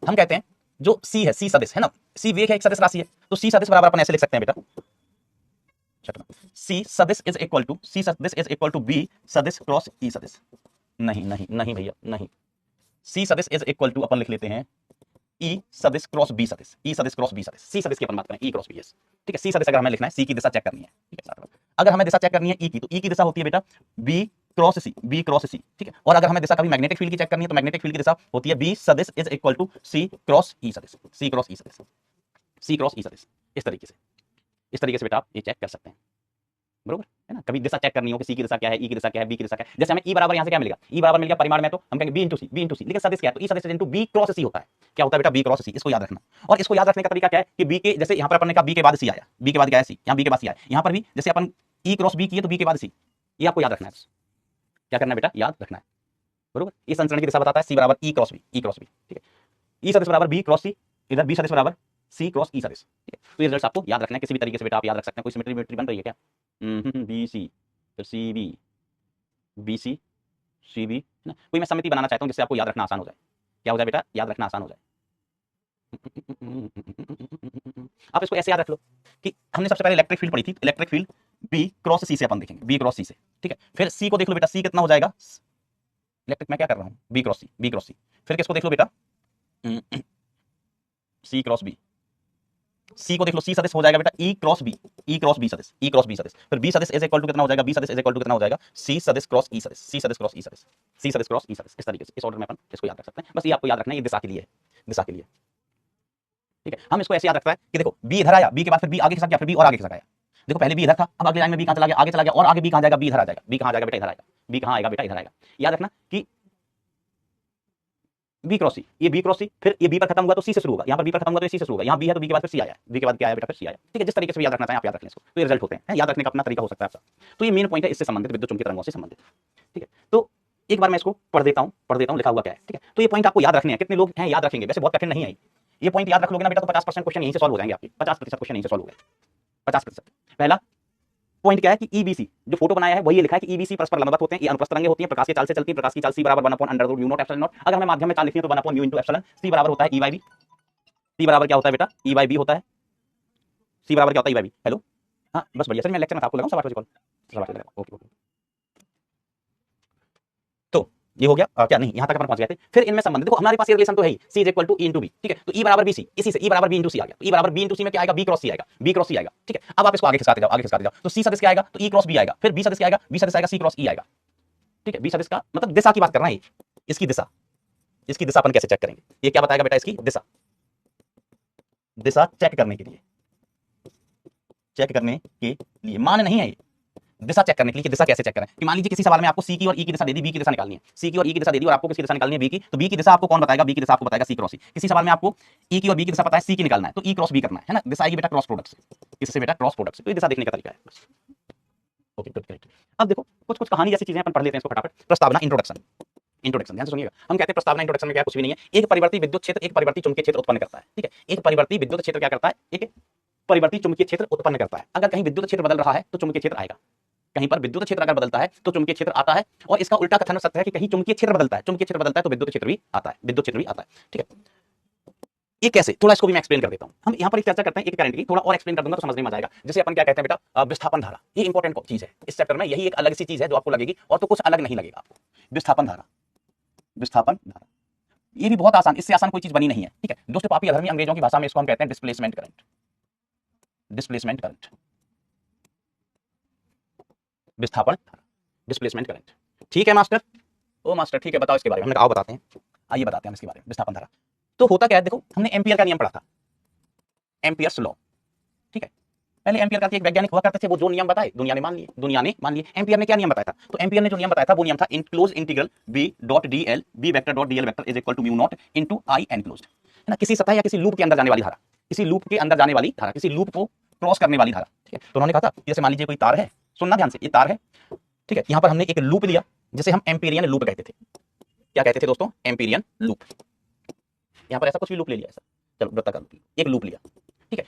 हम कहते हैं जो C है, C सदिश है ना, C वेग है, एक सदिश राशि है, तो C सदिश बराबर अपन ऐसे लिख सकते हैं बेटा, C सदिश इज इक्वल टू, C सदिश इज इक्वल टू B सदिश क्रॉस E सदिश। नहीं नहीं नहीं भैया नहीं, C सदिश इज इक्वल टू अपन लिख लेते हैं E सदिश क्रॉस B सदिश, E सदिश क्रॉस B सदिश, C सदिश की अपन बात करें E क्रॉस B S। ठीक है, C सदिश अगर हमें लिखना है, C की दिशा चेक करनी है। ठीक है, अगर हमें दिशा चेक करनी है E की, तो E की दिशा होती है बेटा B cross C, B cross C। ठीक है, और अगर हमें दिशा कभी मैग्नेटिक फील्ड की चेक करनी है, तो मैग्नेटिक फील्ड की दिशा होती है B सदिश is equal to C cross E सदिश, C क्रॉस E सदिश, C क्रॉस E सदिश। इस तरीके से बेटा आप ये चेक कर सकते हैं, बरोबर है ना। कभी दिशा चेक करनी हो कि C की दिशा क्या है, E की दिशा क्या है, B की दिशा क्या है। जैसे हमें E बराबर यहाँ से क्या मिलेगा, E बराबर मिल गया परिमाण में, तो हम कहेंगे B into C, B into C, लेकिन सदिश क्या है, तो E सदिश इंटू B क्रॉस C होता है। क्या होता है बेटा? B cross C। इसको याद रखना, और इसको याद रखने का तरीका क्या है कि B के, जैसे यहाँ पर अपन ने कहा B के बाद C आया, B के बाद क्या है C, यहाँ B के बाद C आया, यहाँ पर भी जैसे अपन E क्रॉस B किए तो B के बाद C, ये आपको याद रखना है। क्या करना है बेटा? याद रखना है, बरोबर। ये संचरण की दिशा बताता है C बराबर E cross B, E cross B। ठीक है, E सदिश बराबर B क्रॉस C, इधर B सदिश बराबर C क्रॉस E सदिश। ठीक है, तो ये रिजल्ट्स आपको याद रखना है, किसी भी तरीके से बेटा आप याद रख सकते हैं। कोई सिमेट्री बन रही है क्या? BC फिर CB, BC CB ना, कोई मैं समिति बनाना चाहता हूं जिससे आपको याद रखना आसान हो जाए। क्या हो जाए बेटा? याद रखना आसान हो जाए। आप इसको ऐसे याद रख लो कि हमने सबसे पहले इलेक्ट्रिक फील्ड पढ़ी थी, electric field B cross C से अपन देखेंगे, B क्रॉस C से। ठीक है, फिर C को देख लो बेटा, C कितना हो जाएगा, इलेक्ट्रिक मैं क्या कर रहा हूं, B cross C, B cross C। फिर किसको देख लो बेटा, C क्रॉस B, C को देख लो, C सदिश हो जाएगा बेटा E cross B, E cross B सदिश, E क्रॉस B सदिश। फिर B सदिश इज इक्वल टू कितना हो जाएगा, B सदिश इज इक्वल टू कितना हो जाएगा, C सदिश क्रॉस E सदिश, C सदिश क्रॉस E सदिश, C सदिश क्रॉस E सदिश। इस तरीके से, इस ऑर्डर में अपन इसको याद रख सकते हैं। बस ये आपको याद रखना है, ये दिशा के लिए है, दिशा के लिए। ठीक है, हम इसको ऐसे याद रखते हैं कि देखो B इधर आया, B के बाद फिर B आगे खिसक गया, फिर B और आगे खिसक आया। देखो पहले B इधर था, अब अगली लाइन में B कहां चला गया, आगे चला गया, और आगे B कहां जाएगा, B इधर आ जाएगा। B कहां जाएगा बेटा? इधर आएगा। B कहां आएगा बेटा? इधर आएगा। याद रखना कि B क्रॉस C, ये B क्रॉस C, फिर ये B पर खत्म हुआ तो C से शुरू होगा, यहाँ पर B पर खत्म हुआ तो C से शुरू होगा, यहाँ B है तो B के बाद फिर C आया, B के बाद क्या आया बेटा? फिर C आया। ठीक है, जिस तरीके से भी याद रखना चाहें आप याद रख लें इसको, तो ये रिजल्ट होते हैं। याद रखने का अपना तरीका हो सकता है आपका। तो ये मेन पॉइंट है, इससे संबंधित, विद्युत चुंबकीय तरंगों से संबंधित। ठीक है, तो एक बार मैं इसको पढ़ देता हूँ लिखा हुआ क्या है। ठीक है, तो ये पॉइंट आपको याद रखने हैं। कितने लोग हैं याद रखेंगे? वैसे बहुत कठिन नहीं है ये पॉइंट, याद रख लोगे ना बेटा तो 50% क्वेश्चन यहीं से सॉल्व हो जाएंगे आपके, 50% क्वेश्चन यहीं से सॉल्व हो गए, 50%। पहला पॉइंट क्या है कि EBC जो फोटो बनाया है वही लिखा है कि EBC परस्पर लंबवत होते हैं, ये अनुप्रस्थ तरंगें होती हैं, प्रकाश की चाल से चलती है, प्रकाश की चाल C बराबर 1/√μ0 एप्सिलॉन नॉट। अगर हमें माध्यम में चाल लिखनी है तो 1/μ * एप्सिलॉन। C बराबर होता है E/B, C बराबर क्या होता है बेटा? E/B होता है, C बराबर क्या होता है? E/B। हेलो, हाँ बस बढ़िया सर, मैं लेक्चर में आपको लगाऊं 8 बजे कॉल, 8 बजे ओके ओके। तो ये हो गया क्या? नहीं, यहां तक अपन पहुंच गए थे। फिर इनमें संबंध देखो, हमारे पास ये रिलेशन तो है ही, C = E × B। ठीक है, तो E बराबर BC, इसी से E बराबर B × C आ गया। तो E बराबर B × C में क्या आएगा? B क्रॉस C आएगा, B क्रॉस C आएगा। ठीक है, अब आप इसको आगे खिसकाते जाओ, आगे खिसकाते जाओ, तो C सदिश क्या आएगा? तो E क्रॉस B आएगा, फिर B सदिश क्या आएगा? B सदिश आएगा C क्रॉस E आएगा। ठीक है, B सदिश का मतलब दिशा की बात कर रहा है, इसकी दिशा, इसकी दिशा अपन कैसे चेक करेंगे? ये क्या बताएगा बेटा? इसकी दिशा, दिशा चेक करने के लिए, चेक करने के लिए, मान नहीं है ये, दिशा चेक करने के लिए कि दिशा कैसे चेक करें। कि मान लीजिए किसी सवाल में आपको C की और E की दिशा दे दी, B की दिशा निकालनी है, C की और E की दिशा दे दी और आपको किसकी दिशा निकालनी है? B की। तो B की दिशा आपको कौन बताएगा? B की दिशा आपको बताएगा C क्रॉस E। किसी सवाल में आपको E की और B की दिशा पता है, C की निकालना है, तो E क्रॉस B करना है ना। दिशा आएगी बेटा क्रॉस प्रोडक्ट से, इससे बेटा क्रॉस प्रोडक्ट से। तो ये दिशा देखने का तरीका है बस। Okay good great. अब देखो कुछ कुछ कहानी जैसी चीजें अपन पढ़ लेते हैं इसको फटाफट। प्रस्तावना, इंट्रोडक्शन, इंट्रोडक्शन ध्यान से सुनिएगा। हम कहते हैं प्रस्तावना इंट्रोडक्शन में क्या कुछ भी नहीं है, एक परिवर्ती विद्युत क्षेत्र एक परिवर्ती चुंबकीय क्षेत्र उत्पन्न करता है। ठीक है, एक परिवर्ती विद्युत क्षेत्र क्या करता है? एक परिवर्ती चुंबकीय क्षेत्र उत्पन्न करता है। अगर कहीं विद्युत क्षेत्र बदल रहा है तो चुंबकीय क्षेत्र आएगा, कहीं पर विद्युत क्षेत्र अगर बदलता है तो चुंबकीय क्षेत्र आता है। और इसका उल्टा कथन सत्य है कि कहीं चुंबकीय क्षेत्र बदलता है, चुंबकीय क्षेत्र बदलता है तो विद्युत क्षेत्र भी आता है, विद्युत क्षेत्र भी आता है। ठीक है, ये कैसे, थोड़ा इसको भी मैं एक्सप्लेन कर देता हूं। हम यहाँ पर एक चर्चा करते हैं एक करंट की, थोड़ा और एक्सप्लेन कर दूंगा तो समझने में आ जाएगा। जैसे अपन क्या कहते हैं बेटा? विस्थापन धारा, ये इंपॉर्टेंट चीज है इस चैप्टर में, यही एक अलग सी चीज है जो आपको लगेगी और तो कुछ अलग नहीं लगेगा आपको। विस्थापन धारा, विस्थापन धारा, ये भी बहुत आसान, इससे आसान कोई चीज बनी नहीं है। ठीक है दोस्तों, पापी अधर्मी अंग्रेजों की भाषा में इसको हम कहते हैं डिस्प्लेसमेंट करंट, डिस्प्लेसमेंट करंट, विस्थापन धारा, डिस्प्लेसमेंट करंट। ठीक है मास्टर? ओ मास्टर ठीक है, बताओ इसके बारे में। हमने कहा बताते हैं, आइए बताते हैं हम इसके बारे में। विस्थापन धारा तो होता क्या है? देखो हमने एम्पियर का नियम पढ़ा था, एम्पियर्स लॉ। ठीक है, पहले एम्पियर का एक वैज्ञानिक हुआ करते थे, वो जो नियम बताए दुनिया ने मान लिए, दुनिया ने मान लिए। एम्पियर ने क्या नियम बताया था? तो एम्पियर ने जो नियम बताया था वो नियम था enclose integral B.dl B vector dot dl vector is equal to mu not into I enclosed, है ना। किसी सतह या किसी लूप के अंदर जाने वाली धारा, किसी लूप के अंदर जाने वाली धारा, किसी लूप को क्रॉस करने वाली धारा। ठीक है, तो उन्होंने कहा था जैसे मान लीजिए कोई तार है, सुनना ध्यान से, ये तार है। ठीक है, यहाँ पर हमने एक लूप लिया जिसे हम एम्पिरियन लूप कहते थे। क्या कहते थे दोस्तों? एम्पिरियन लूप। यहाँ पर ऐसा कुछ भी लूप ले लिया ऐसा, चलो वृत्ताकार एक लूप लिया, ठीक है।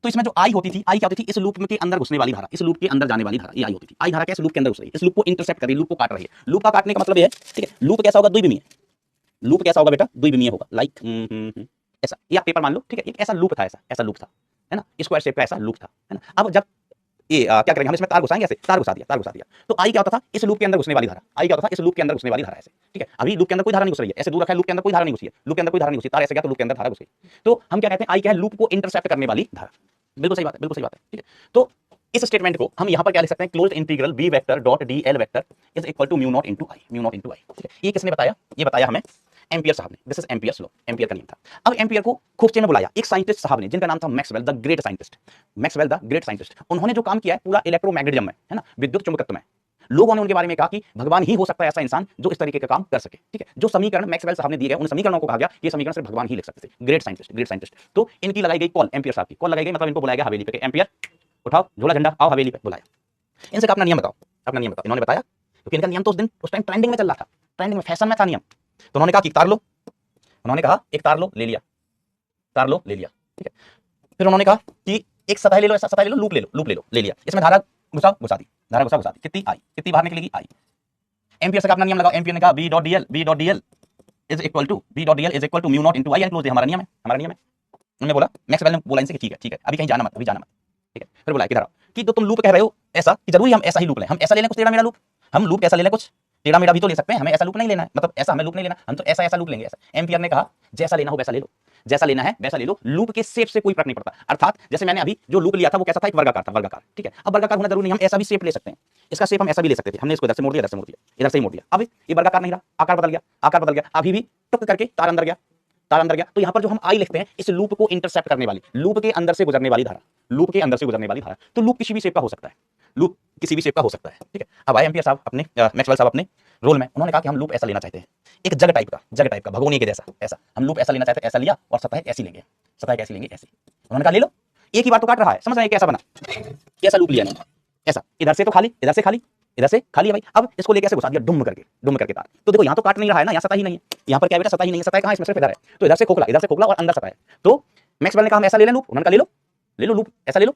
तो इसमें जो आई होती थी, आई क्या होती थी, इस लूप के अंदर घुसने वाली धारा, इस लूप के अंदर जाने वाली धारा, ये आई होती थी। आई धारा क्या इस लूप के अंदर घुस रही है, इस लूप को इंटरसेप्ट कर रही है, लूप को काट रही है। लूप का काटने का मतलब ये है, ठीक है, लूप कैसा होगा, द्विविमीय। लूप कैसा होगा बेटा, द्विविमीय होगा, लाइक ऐसा। ये आप पेपर मान लो, ठीक है, एक ऐसा लूप था, ऐसा लूप था, है ना, स्क्वायर शेप का ऐसा लूप था, है ना। अब जब ये क्या करेंगे हम, इसमें तार घुसाएंगे, ऐसे तार घुसा दिया। तो आई क्या होता था, इस लूप के अंदर घुसने वाली धारा, आई क्या होता था, इस लूप के अंदर घुसने वाली धारा, ऐसे, ठीक है। अभी लूप के अंदर कोई धारा नहीं घुस रही है, ऐसे दूर रखा है, लूप के अंदर कोई धारा नहीं घुसी है, लूप के अंदर कोई धारा नहीं घुसी, तार ऐसे गया तो लूप के अंदर धारा घुस गई। तो हम क्या कहते हैं, आई क्या है, लूप को इंटरसेप्ट करने वाली धारा। बिल्कुल सही बात है, बिल्कुल सही बात है, ठीक है। तो इस स्टेटमेंट को हम यहाँ पर क्या लिख सकते हैं, closed integral b vector dot dl vector is equal to mu not into I, ठीक है। ये किसने बताया, ये बताया हमें एम्पियर साहब ने। This is Ampere's law, ampere का नियम था। अब एम्पियर को खोजने में बुलाया एक साइंटिस्ट साहब ने, जिनका नाम था Maxwell the great scientist, Maxwell the great scientist. उन्होंने जो काम किया है पूरा इलेक्ट्रोमैग्नेटिज्म में, है ना, विद्युत चुंबकत्व में। लोगों ने उनके बारे में कहा कि भगवान ही हो सकता है ऐसा इंसान जो इस तरीके का काम कर सके, ठीक है। जो समीकरण मैक्सवेल साहब ने दिए गए, उन समीकरणों को कहा गया ये समीकरण सिर्फ भगवान ही लिख सकते थे। Great scientist, great scientist. तो इनकी लगाई गई कॉल, एम्पियर साहब की कॉल लगाई गई, मतलब इनको बुलाया गया हवेली पे, एम्पियर उठाओ झोला झंडा, आओ हवेली पे, बुलाया। इनसे अपना नियम बताओ, अपना नियम बताओ। इन्होंने बताया, क्योंकि इनका नियम तो उस टाइम ट्रेंडिंग में चल रहा था, ट्रेंडिंग में, फैशन में था नियम। तो उन्होंने कहा कि तार लो, उन्होंने कहा एक तार लो, ले लिया, तार लो, ले लिया, ठीक है। फिर उन्होंने कहा कि एक सतह ले लो, ऐसा सतह ले लो, लूप ले लो, लूप ले लो, ले लिया। इसमें धारा घुसा दी, धारा घुसा दी, कितनी आई, कितनी बाहर निकलेगी, आई। एम्पियर से अपना नियम लगाओ। एम्पियर ने कहा b dot dl is equal to mu not into I enclose, हमारा नियम है, हमारा नियम है। उन्होंने बोला, मैक्सवेल ने बोला इनसे कि ठीक है, अभी कहीं जाना मत, अभी जाना मत, ठीक है। फिर बोला किधर कि जो तुम लूप कह रहे हो ऐसा, कि जरूरी हम ऐसा ही लूप लें, हम ऐसा ले लें कुछ टेढ़ा मेढ़ा लूप, हम लूप ऐसा ले लें कुछ टेढ़ा मेढ़ा भी तो ले सकते हैं, हमें ऐसा लूप नहीं लेना है, मतलब ऐसा हमें लूप नहीं लेना, हम तो ऐसा लूप लेंगे, ऐसा। एम्पियर ने कहा जैसा लेना हो वैसा ले लो, जैसा लेना है वैसा ले लो, लूप के शेप से कोई फर्क नहीं पड़ता। अर्थात जैसे मैंने अभी जो लूप लिया था वो कैसा था, एक वर्गाकार था, वर्गाकार, ठीक है। अब वर्गाकार होना जरूरी नहीं, हम ऐसा भी शेप ले सकते हैं, इसका शेप हम ऐसा भी ले सकते थे, हमने इसको इधर से मोड़ दिया, इधर से मोड़ दिया, इधर से ही मोड़ दिया। अब ये वर्गाकार नहीं रहा, आकार बदल गया, आकार बदल गया, अभी भी टुक करके तार अंदर गया, तार अंदर गया। तो यहाँ पर जो हम आई लिखते हैं, इस लूप को इंटरसेप्ट करने वाली, लूप के अंदर से गुजरने वाली धारा, लूप के अंदर से गुजरने वाली धारा। तो लूप किसी भी शेप का हो सकता है, लूप किसी भी शेप का हो सकता है, ठीक है। अब आए एम्पियर साहब अपने, मैक्सवेल साहब अपने रोल में, उन्होंने कहा कि हम लूप ऐसा लेना चाहते हैं, एक जग टाइप का भगोनी के जैसा, ऐसा हम लूप ऐसा लेना चाहते हैं, ऐसा लिया, और सतह ऐसी लेंगे, सतह कैसी लेंगे, ऐसी। उन्होंने कहा ले लो, एक ही बार तो काट रहा है, समझ रहे हैं कैसा बना, कैसा लूप लिया ना, ऐसा, इधर से तो खाली, इधर से खाली, इधर से खाली है भाई। अब इसको लेके ऐसे घुसा दिया, डुम करके तार। तो देखो यहाँ तो काट नहीं रहा है ना, यहाँ सतह ही नहीं है, यहाँ पर क्या बेटा सतह ही नहीं है, सतह कहाँ है, इसमें सिर्फ इधर है। तो इधर से खोखला और अंदर सतह है। तो मैक्सवेल ने कहा हम ऐसा ले लें लूप, उन्होंने कहा ले लो लूप, ऐसा ले लो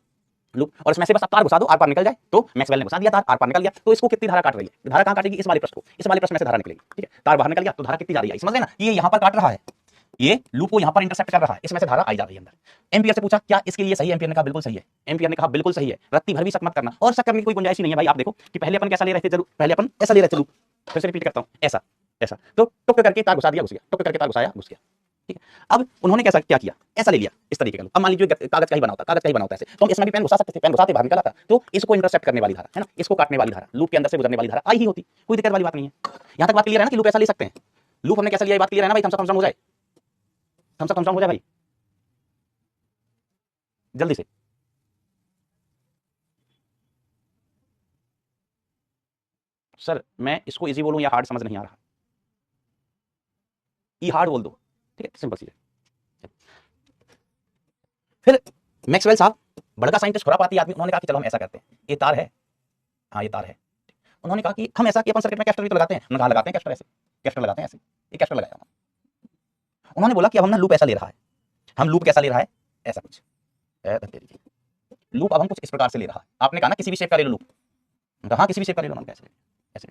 लूप, और इसमें से बस आप तार घुसा दो, आर पार निकल जाए। तो मैक्सवेल ने घुसा दिया तार, आर पार निकल गया। तो इसको कितनी धारा काट रही है, धारा कहाँ काटेगी, इस वाले पृष्ठ को, इस वाले पृष्ठ में से धारा निकलेगी, ठीक है। तार बाहर निकल गया तो धारा कितनी जा रही है, समझ रहे ना, ये यहाँ पर काट रहा है, ये लूप को यहाँ पर इंटरसेप्ट कर रहा है, इसमें से धारा आई जा रही है अंदर। एम्पियर से पूछा क्या इसके लिए सही है, एम्पियर ने कहा बिल्कुल सही है, एम्पियर ने कहा बिल्कुल सही है, रत्ती भर भी शक मत करना, और शक करने की कोई गुंजाइश ही नहीं है भाई। आप देखो कि पहले अपन कैसा ले रहे थे, जरूर पहले अपन ऐसा ले रहे थे लूप, फिर से रिपीट करता हूँ, ऐसा ऐसा। तो टुक करके तार घुसा दिया, घुस गया, टुक करके तार घुसाया, घुस गया, ठीक है। अब उन्होंने कैसा क्या किया, ऐसा ले लिया इस तरीके का लूप। अब मान लीजिए कागज का ही बना होता, कागज का ही बना होता है, तो हम इसमें भी पेन घुसा सकते थे, पेन घुसाते बाहर निकला था। तो इसको इंटरसेप्ट करने वाली धारा, है ना, इसको काटने वाली धारा, लूप के अंदर से गुजरने वाली धारा आई ही होती, कोई दिक्कत वाली बात नहीं है। यहाँ तक बात क्लियर है ना कि लूप ऐसा ले सकते हैं, लूप हमने कैसा लिया, बात क्लियर है ना भाई, थम्स अप हो जाए, थम्स अप हो जाए भाई जल्दी से। सर मैं इसको इजी बोलूं या हार्ड, समझ नहीं आ रहा, ई हार्ड बोल दो, ठीक है, सिंपल सी है। फिर मैक्सवेल साहब बड़का साइंटिस्ट, खुरापाती आदमी, उन्होंने कहा कि चलो हम ऐसा करते हैं, ये तार है, हाँ ये तार है। उन्होंने कहा कि हम ऐसा कि अपन सर्किट में कैपेसिटर भी तो लगाते हैं, उन्होंने कहा लगाते हैं कैपेसिटर, ऐसे कैपेसिटर लगाते हैं, ऐसे ये कैपेसिटर लगाया। उन्होंने बोला कि अब हम ना लूप ऐसा ले रहा है, हम लूप कैसा ले रहा है, ऐसा कुछ लूप अब हम कुछ इस प्रकार से ले रहा है। आपने कहा ना किसी भी शेप का ले लो लूप, हाँ किसी भी शेप का ले लो, ऐसे ऐसे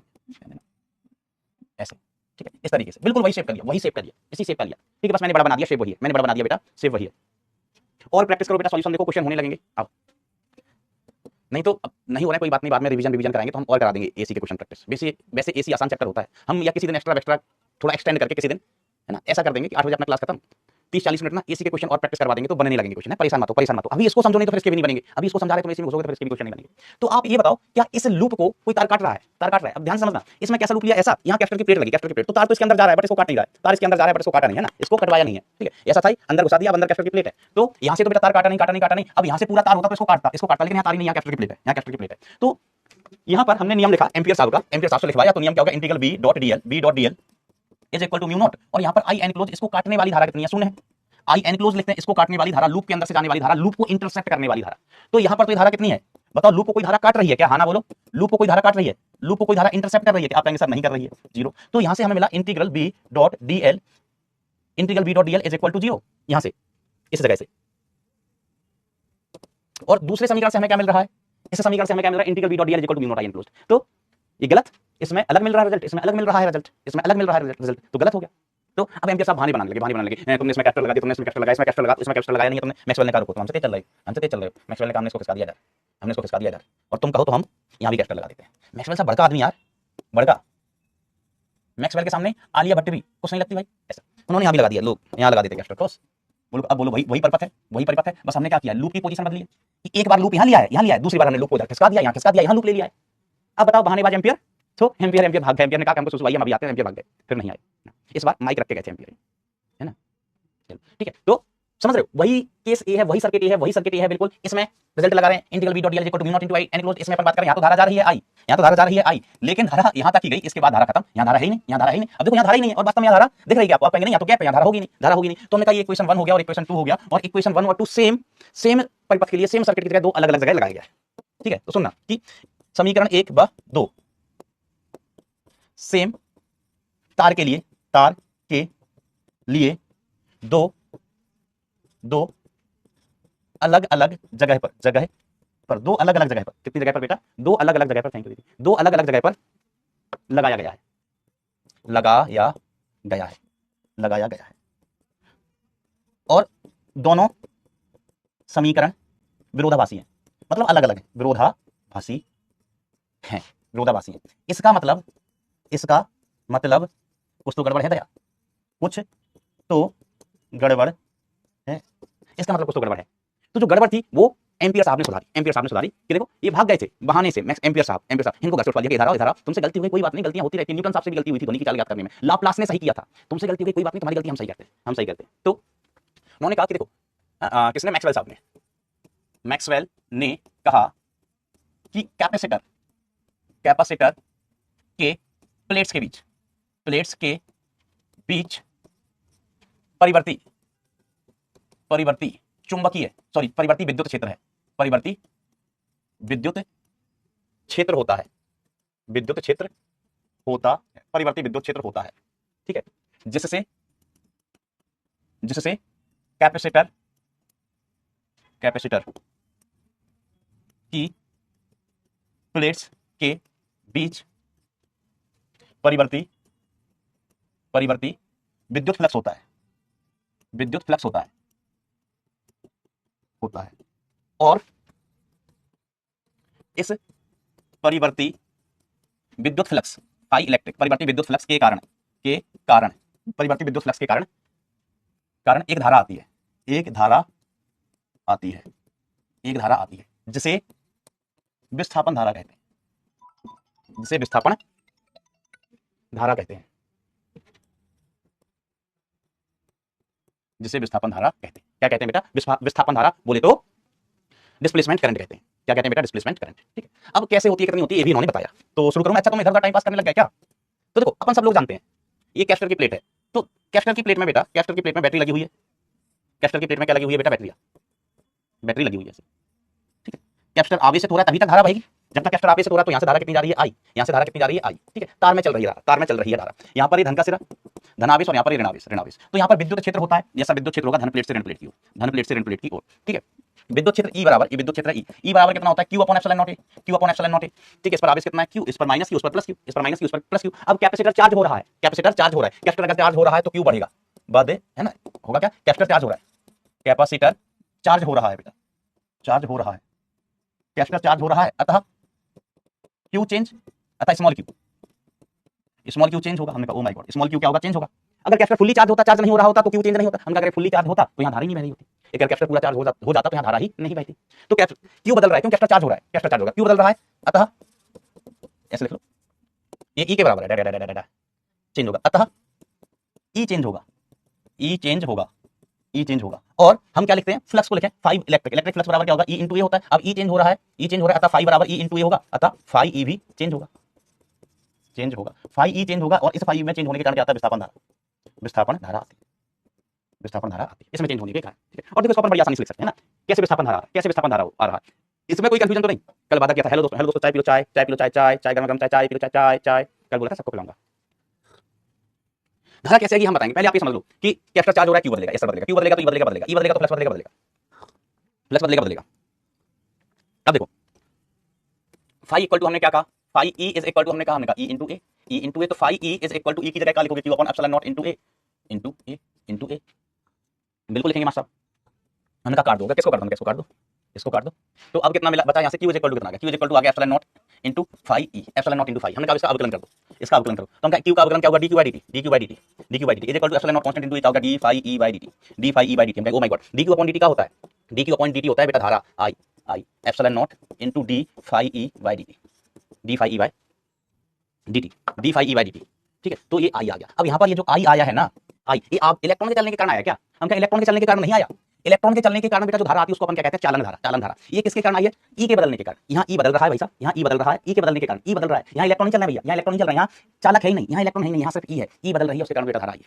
ऐसे, ठीक है, इस तरीके से, बिल्कुल वही शेप कर लिया, वही शेप कर लिया, इसी शेप का लिया, ठीक है। बस मैंने बड़ा बना दिया, शेप वही है, मैंने बड़ा बना दिया बेटा, शेप वही है। और प्रैक्टिस करो बेटा, सॉल्यूशन देखो, क्वेश्चन होने लगेंगे अब, नहीं तो अब नहीं हो रहा है कोई बात नहीं, बाद में रिवीजन कराएंगे तो हम और करा देंगे एसी के क्वेश्चन प्रैक्टिस। वैसे एसी आसान चैप्टर होता है, हम या किसी दिन एक्स्ट्रा थोड़ा एक्सटेंड करके किसी दिन, है ना, ऐसा कर देंगे कि 8 बजे अपना क्लास खत्म, 30-40 मिनट ना एसी के क्वेश्चन और प्रैक्टिस करवा देंगे, तो बनने लगेंगे क्वेश्चन, है, परेशान मत हो। अभी इसको समझो नहीं तो फिर इसके भी नहीं बनेंगे, अभी इसको समझा रहे तो इसी में घुसोगे तो फिर इसके भी क्वेश्चन नहीं बनेंगे। तो आप ये बताओ क्या इस लूप को कोई तार काट रहा है, तार काट रहा है। अब ध्यान समझना, इसमें कैसा लूप लिया, ऐसा, यहाँ कैपेसिटर की प्लेट लगी, कैपेसिटर की प्लेट, तो तार तो इसके अंदर जा रहा है बट इसको काट नहीं रहा है, तार इसके अंदर जा रहा है बट इसको काटा नहीं है ना, इसको कटवाया नहीं है, ठीक है। ऐसा था अंदर घुसा दिया, अंदर कैपेसिटर की प्लेट है, तो यहाँ से तो बेटा तार काटा नहीं। अब यहाँ से पूरा तार होता तो इसको काटता, लेकिन यहाँ तार नहीं, यहाँ कैपेसिटर की प्लेट है, यहाँ कैपेसिटर की प्लेट है। तो यहाँ पर हमने नियम लिखा एम्पियर साहब का, एम्पियर साहब से लिखवाया, तो नियम क्या होगा, integral b dot dl is equal to mu not, और यहाँ पर आई एनक्लोज, इसको काटने वाली धारा कितनी है, शून्य है। आई एनक्लोज लिखते हैं, इसको काटने वाली धारा, लूप के अंदर से जाने वाली धारा, लूप को इंटरसेप्ट करने वाली धारा। तो यहाँ पर तो ये धारा कितनी है बताओ, लूप को कोई धारा काट रही है क्या, हाँ ना बोलो, लूप को कोई धारा काट रही है, लूप को कोई धारा इंटरसेप्ट कर रही है क्या, आप कहेंगे सर नहीं कर रही है, 0। तो यहाँ से हमें मिला integral b dot dl is equal to 0, यहाँ से इस जगह से, और दूसरे समीकरण से हमें क्या मिल रहा है, इस समीकरण से हमें क्या मिल रहा है, integral v dot dl equal to mu not I enclosed. तो ये गलत, इसमें अलग मिल रहा है रिजल्ट, इसमें अलग मिल रहा है रिजल्ट, इसमें अलग मिल रहा है रिजल्ट, तो गलत हो गया। तो अब एम्पियर साहब बहाने बनाने लगे, तुमने इसमें कैपिटल लगा दिया, तुमने इसमें कैपिटल लगाया, इसमें कैपिटल लगा, इसमें कैपिटल लगाया नहीं है तुमने। मैक्सवेल ने कहा रुको, तो हमसे तेज चल रहे हो, मैक्सवेल ने कहा हमने इसको खिसका दिया इधर, हमने इसको खिसका दिया इधर, और तुम कहो तो हम यहाँ भी कैपिटल लगा देते हैं। मैक्सवेल साहब बड़का आदमी यार, बड़का, मैक्सवेल के सामने आलिया भट्ट भी कुछ नहीं लगती भाई, ऐसा उन्होंने यहाँ भी लगा दिया, लोग यहाँ लगा देते कैपिटल क्रॉस। बोलो अब बोलो वही परिपथ है, वही परिपथ है, बस हमने क्या किया, लूप की पोजीशन बदली है। एक बार लूप यहाँ लिया है, दूसरी बार हमने लूप को इधर खिसका दिया, यहाँ खिसका दिया, यहाँ लूप ले लिया है। अब बताओ बहानेबाज एम्पियर, तो एम्पियर भाग गए, एम्पियर ने कहा हमको सुसवाइए, हम अभी आते हैं, एम्पियर भाग गए, फिर नहीं आए। इस बार माइक रख के गए थे एम्पियर, है ना। ठीक है, तो समझ रहे हो, वही केस ए है, वही सर्किट ए है, वही सर्किट ए है बिल्कुल। इसमें रिजल्ट लगा रहे हैं integral v dot dl equal to mu not into I enclosed. इसमें अपन बात करें, यहाँ तो धारा जा रही है I, यहाँ तो धारा जा रही है I, लेकिन धारा यहाँ तक ही गई, इसके बाद धारा खत्म, यहाँ धारा है ही नहीं, यहाँ धारा है ही नहीं। अब देखो यहाँ धारा ही नहीं है, और वास्तव में यहाँ धारा दिख रही है आपको, आप कहेंगे नहीं यहाँ तो गैप है, यहाँ धारा होगी नहीं, धारा होगी नहीं। तो हमने कहा ये इक्वेशन 1 हो गया और इक्वेशन 2 हो गया, और इक्वेशन 1 और 2 सेम परिपथ के लिए, सेम सर्किट की जगह दो अलग अलग जगह लगाया गया है। ठीक है, तो सुनना कि समीकरण 1 व 2 सेम तार के लिए दो अलग अलग जगह पर दो अलग अलग जगह पर, कितनी जगह पर बेटा, दो अलग अलग जगह पर, थैंक यू दीदी, दो अलग अलग जगह पर लगाया गया है, और दोनों समीकरण विरोधाभासी हैं, मतलब अलग अलग है, विरोधाभासी हैं। इसका मतलब कुछ तो गड़बड़ है दया, कुछ तो गड़बड़ है, इसका मतलब कुछ तो गड़बड़ है। तो जो गड़बड़ थी वो एम्पियर साहब ने सुधारी कि देखो ये भाग गए थे बहाने से, मैक्स एम्पियर साहब इनको घर से उठवा दिया कि इधर आओ, तुमसे गलती हो गई, कोई बात नहीं, गलतियां होती रहती, न्यूटन साहब से भी गलती हुई थी ध्वनि की चाल याद करने में, लाप्लास ने सही किया था, तुमसे गलती हो गई, कोई बात नहीं, तुम्हारी गलती हम सही करते। तो उन्होंने कहा कि देखो किसने, मैक्सवेल ने कहा कि कैपेसिटर के प्लेट्स के बीच परिवर्ती विद्युत क्षेत्र है, परिवर्ती विद्युत क्षेत्र होता है, परिवर्ती विद्युत क्षेत्र होता है। ठीक है, जिससे कैपेसिटर की प्लेट्स के बीच परिवर्ती विद्युत फ्लक्स होता है, और इस परिवर्ती विद्युत फ्लक्स I इलेक्ट्रिक परिवर्ती विद्युत फ्लक्स के कारण एक धारा आती है, जिसे विस्थापन धारा कहते हैं, क्या कहते हैं बेटा, विस्थापन धारा बोले तो डिस्प्लेसमेंट करंट कहते हैं। क्या कहते हैं बेटा, डिस्प्लेसमेंट करंट। ठीक है, अब कैसे होती है, कितनी होती है, ये भी उन्होंने बताया। तो शुरू करूं मैं, अच्छा तुम इधर उधर टाइम पास करने लग गए क्या। तो देखो अपन सब लोग जानते हैं ये कैपेसिटर की प्लेट है, तो कैपेसिटर की प्लेट में बैटरी लगी हुई है, बैटरी लगी हुई है। ठीक है, कैपेसिटर आवेशित हो रहा है तभी तक धारा बहेगी, जब तक कैपेसिटर आवेशित हो रहा है तो यहाँ से धारा कितनी जा रही है I, यहाँ से धारा कितनी जा रही है I। ठीक है, तार में चल रही है धारा, यहाँ पर ये धन का सिरा धनावेश और यहाँ पर ऋण आवेश। तो यहाँ पर विद्युत क्षेत्र होता है, जैसा विद्युत क्षेत्र होगा धन प्लेट से ऋण प्लेट की ओर। ठीक है, विद्युत क्षेत्र E बराबर, E बराबर कितना होता है, Q अपॉन एप्सिलॉन नॉट ए। ठीक है, इस पर आवेश कितना है Q, इस पर माइनस Q, उस पर प्लस Q, इस पर माइनस Q, उस पर प्लस Q। अब कैपेसिटर चार्ज हो रहा है, कैपेसिटर अगर चार्ज हो रहा है तो Q बढ़ेगा, बात है ना, होगा क्या, कैपेसिटर चार्ज हो रहा है, कैपेसिटर चार्ज हो रहा है बेटा, कैपेसिटर चार्ज हो रहा है, अतः Q चेंज, अतः स्मॉल q चेंज होगा। हमने कहा ओ माय गॉड, स्मॉल q क्या होगा, चेंज होगा। अगर कैपेसिटर फुल्ली चार्ज होता, चार्ज नहीं हो रहा होता तो q चेंज नहीं होता। हम अगर फुल्ली चार्ज होता तो यहाँ धारा ही नहीं बह रही होती। एक कैपेसिटर पूरा चार्ज हो जाता तो यहाँ धारा ही नहीं बहती। तो q बदल रहा है, क्यों, कैपेसिटर चार्ज हो रहा है, q बदल रहा है, अतः ऐसे लिख लो, ये e के बराबर है, चेंज होगा, अतः e चेंज होगा। और हम क्या लिखते हैं, फ्लक्स को लिखें 5 इलेक्ट्रिक फ्लक्स बराबर क्या होगा, E इंटू ए होता है। अब E चेंज हो रहा है, अतः 5 बराबर E इंटू ए होगा, अतः 5E भी चेंज होगा, 5E चेंज होगा। और इस 5E में चेंज होने के कारण क्या आता है, विस्थापन धारा आती है, इसमें चेंज होने के कारण। ठीक है, और देखो इसको अपन बड़ी आसानी से लिख सकते हैं ना, कैसे विस्थापन धारा आ रहा है, इसमें कोई कंफ्यूजन तो नहीं। कल वादा किया था, हेलो दोस्तों चाय पी लो, चाय गरम चाय पी लो, चाय, कल बोला था सबको पिलाऊंगा। धारा कैसे आएगी हम बताएंगे, पहले आप ये समझ लो कि कैपेसिटर चार्ज हो रहा है, क्यू बदलेगा, एस बदलेगा, क्यू बदलेगा तो ई बदलेगा, बदलेगा ई बदलेगा तो प्लस बदलेगा, बदलेगा प्लस बदलेगा, बदलेगा। अब देखो फाई इक्वल टू हमने क्या कहा, phi E is equal to हमने कहा, हमने कहा ई into A, E into A, तो phi E is equal to E की जगह क्या लिखोगे, Q upon epsilon not into A, into A, into A, बिल्कुल लिखेंगे मास्टर। हमने कहा काट दो, किसको काट दो, किसको काट दो, इसको काट दो। तो अब कितना मिला बता, यहाँ से क्यू इज इक्वल टू कितना आ गया, क्यू इज इक्वल टू आ गया epsilon not into phi E, epsilon not into phi. हमने कहा इसका अवकलन कर दो, इसका अवकलन करो, तो हम कहा क्यू का अवकलन क्या होगा, D Q by D T, D Q by D T, D Q by D T is equal to epsilon not constant into क्या होगा, D phi E by D T, D phi E by D T. Oh my god, D Q upon D T क्या होता है, D Q upon D T होता है बेटा धारा I, I epsilon not into D phi E by D T, D phi E by D T, D phi E by D t. ठीक है, तो ये आई आ गया। अब यहाँ पर ये जो आई आया है ना, आई ये आप इलेक्ट्रॉन के चलने के कारण आया क्या, हम क्या इलेक्ट्रॉन के चलने के कारण नहीं आया, इलेक्ट्रॉन के चलने के कारण बेटा जो धारा आती है उसको अपन क्या कहते हैं, चालन धारा, चालन धारा। ये किसके कारण आई है, ई के बदलने के कारण। यहाँ ई बदल रहा है भाई साहब, यहाँ ई बदल रहा है, ई के बदलने के कारण ई बदल रहा है। यहाँ इलेक्ट्रॉन नहीं चल रहा है भैया, यहाँ इलेक्ट्रॉन नहीं चल रहा है, यहाँ चालक है ही नहीं, यहाँ इलेक्ट्रॉन है नहीं, यहाँ सिर्फ ई है, ई बदल रही है, उसके कारण बेटा धारा आई है।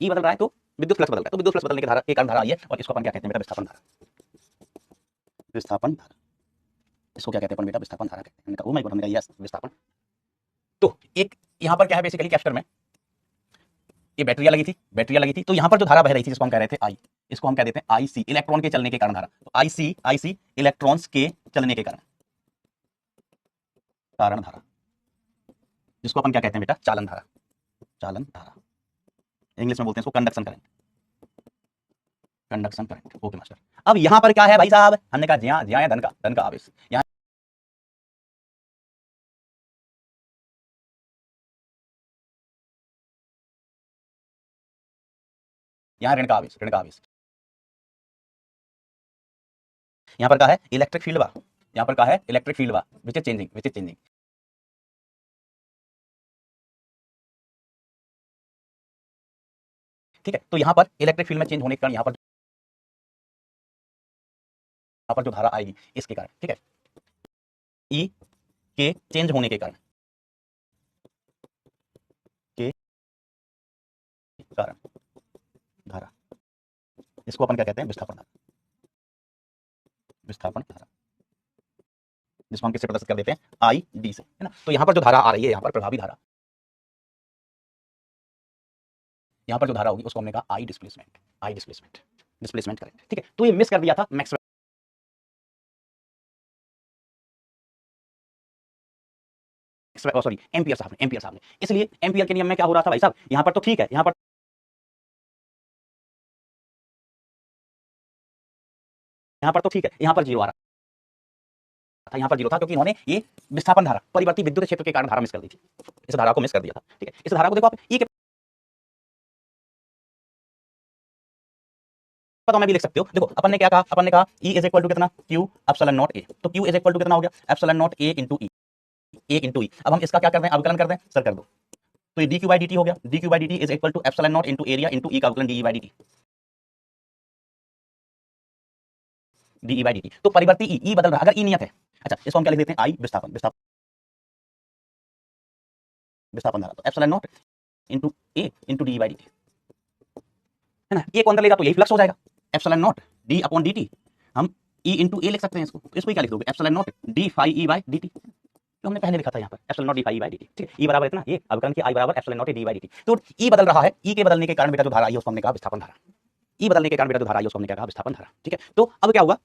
ई बदल रहा है तो विद्युत फ्लक्स बदल रहा है, तो विद्युत फ्लक्स बदलने के धारा के कारण धारा आई है, और इसको अपन क्या कहते हैं बेटा, विस्थापन धारा, विस्थापन धारा, इसको क्या कहते हैं अपन बेटा, विस्थापन धारा कहते हैं। ओ माय गॉड, हमने कहा यस विस्थापन। तो एक यहाँ पर क्या है बेसिकली कैपेसिटर में ये बैटरियां लगी थी, बैटरियां लगी थी, तो यहाँ पर जो धारा बह रही थी जिसको हम कह रहे थे आई, इसको हम कह देते हैं आई सी, इलेक्ट्रॉन के चलने के कारण धारा। तो आई सी, आई सी इलेक्ट्रॉन्स के चलने के कारण, कारण धारा, जिसको अपन क्या कहते हैं बेटा, चालन धारा, चालन धारा, इंग्लिश में बोलते हैं इसको conduction current, conduction current. Okay master. अब यहाँ पर क्या है भाई साहब, हमने कहा ज्या ज्या धन का, धन का आवेश, यहाँ यहाँ ऋण का आवेश, ऋण का आवेश। यहाँ पर क्या है, इलेक्ट्रिक फील्ड बा, यहाँ पर क्या है, इलेक्ट्रिक फील्ड बा, which is changing, which is changing. ठीक है, तो यहाँ पर इलेक्ट्रिक फील्ड में चेंज होने के कारण यहाँ पर जो धारा आएगी इसके कारण, ठीक है, ई के चेंज होने के कारण, के कारण धारा, इसको अपन क्या कहते हैं, विस्थापन धारा, विस्थापन धारा, जिसको हम किससे प्रदर्शित कर देते हैं, आई डी से, है ना। तो यहाँ पर जो धारा आ रही है, यहाँ पर प्रभावी धारा, यहाँ पर जो धारा होगी उसको हमने कहा आई डिस्प्लेसमेंट, आई डिस्प्लेसमेंट, डिस्प्लेसमेंट करंट। ठीक है, तो ये मिस कर दिया था मैक्सवेल, सॉरी एम्पियर साहब ने, एम्पियर साहब ने। इसलिए एम्पियर के नियम में क्या हो रहा था भाई साहब, यहाँ पर तो ठीक है, यहाँ पर तो ठीक है, यहाँ पर जीरो आ रहा था, यहाँ पर जीरो था क्योंकि इन्होंने ये विस्थापन धारा, परिवर्ती विद्युत क्षेत्र के कारण धारा मिस कर दी थी, इस धारा को मिस कर दिया था। ठीक है, इस धारा को देखो आप ई के पता में भी लिख सकते हो। देखो अपन ने क्या कहा, अपन ने कहा ई इज इक्वल टू कितना, क्यू एप्सिलॉन नॉट ए, तो क्यू इज इक्वल टू कितना हो गया, epsilon not A into E, A into E. अब हम इसका क्या कर रहे हैं, अवकलन कर दें, सर कर दो, तो ये D Q by D T हो गया, D Q by D T is equal to epsilon not into area into E का अवकलन D E by D T, D E by D T. तो परिवर्ती ई, ई बदल रहा, अगर ई नियत है, अच्छा इसको हम क्या लिख देते हैं, आई विस्थापन, विस्थापन, विस्थापन धारा, तो epsilon not into A into D E by D T, है ना। ए को अंदर लेगा तो यही फ्लक्स हो जाएगा, epsilon not D upon D T, हम ई इंटू ए लिख सकते हैं इसको, तो इसको क्या लिख दोगे, epsilon not d phi E by D T, तो हमने पहले लिखा था यहाँ पर epsilon not d phi E by D t. ठीक है, ई बराबर इतना, ये अवकलन की आई बराबर epsilon not D by D T. तो ई बदल रहा है, ई के बदलने के कारण बेटा जो धारा आई है उसको हमने कहा विस्थापन धारा, ई बदलने के कारण बेटा जो धारा आई है उसको हमने कहा विस्थापन धारा। ठीक है, तो अब क्या हुआ,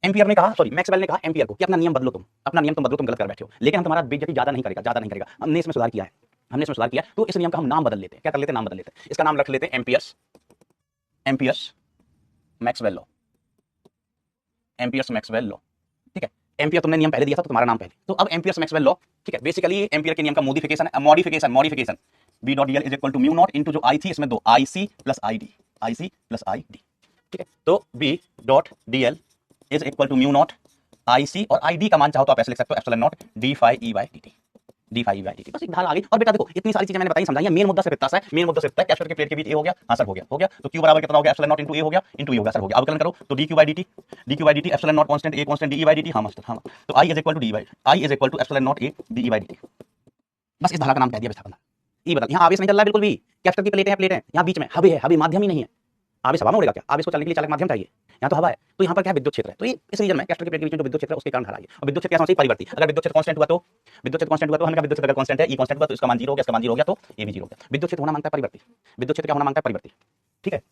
एम्पियर ने कहा, सॉरी मैक्सवेल ने कहा एम्पियर को कि अपना नियम बदलो, तुम अपना नियम तुम बदलो, तुम गलत कर बैठे हो, लेकिन हम तुम्हारा बेइज्जती ज्यादा नहीं करेगा, ज्यादा नहीं करेगा, हमने इसमें सुधार किया है, हमने इसमें सुधार किया। तो इस नियम का हम नाम बदल लेते हैं, क्या कर लेते हैं, नाम बदल लेते हैं, इसका नाम रख लेते हैं amperes, amperes Maxwell law, amperes Maxwell law. ठीक है, एम्पियर तुमने नियम पहले दिया था तो तुम्हारा नाम पहले, तो अब एम्पियर्स मैक्सवेल लॉ। ठीक है, बेसिकली एम्पियर के नियम का मॉडिफिकेशन है, modification, modification, B dot D L is equal to mu not into जो आई थी इसमें दो, I C plus I D, I C plus I D. ठीक है, तो B dot D L is equal to mu not I C, और आई डी का मान चाहो तो आप ऐसे लिख सकते हो epsilon not d phi E by D T, D phi E by D T. बस एक धारा आ गई। और बेटा देखो इतनी सारी चीजें मैंने बताई, समझाई, मेन मुद्दा सिर्फ इतना सा है, मेन मुद्दा सिर्फ इतना है, कैपेसिटर के प्लेट के बीच ए हो गया, हाँ सर हो गया, हो गया, तो क्यू बराबर कितना हो गया, एप्सिलॉन नॉट इंटू ए हो गया, इंटू ए हो गया, सर हो गया, अवकलन करो तो D Q by D T, D Q by D T epsilon not constant, A constant, D E by D T, हाँ मास्टर हाँ, तो I is equal to D by, I is equal to epsilon not A D E by D T. बस इस धारा का नाम कह दिया विस्थापन धारा। ये बता, यहाँ आवेश नहीं चल रहा है बिल्कुल भी, कैपेसिटर की प्लेटें हैं, प्लेटें यहाँ बीच में हवा है, हवा माध्यम ही नहीं है, आवेश हवा में उड़ेगा क्या, आवेश को चलने के लिए चालक माध्यम चाहिए, यहाँ तो हवा है, तो यहाँ पर क्या है, विद्युत क्षेत्र है। तो ये इस रीजन में कैस्टर की प्लेट के बीच में जो विद्युत क्षेत्र है उसके कारण धारा आई है। और विद्युत क्षेत्र क्या होना चाहिए, परिवर्ती। अगर विद्युत क्षेत्र कांस्टेंट हुआ तो हमने कहा विद्युत क्षेत्र अगर कांस्टेंट है, ई कांस्टेंट हुआ तो इसका मान 0 हो गया, इसका मान 0 हो गया, तो ये भी 0 हो गया। विद्युत क्षेत्र होना मांगता है परिवर्ती, विद्युत क्षेत्र क्या होना मांगता है, परिवर्ती। ठीक है,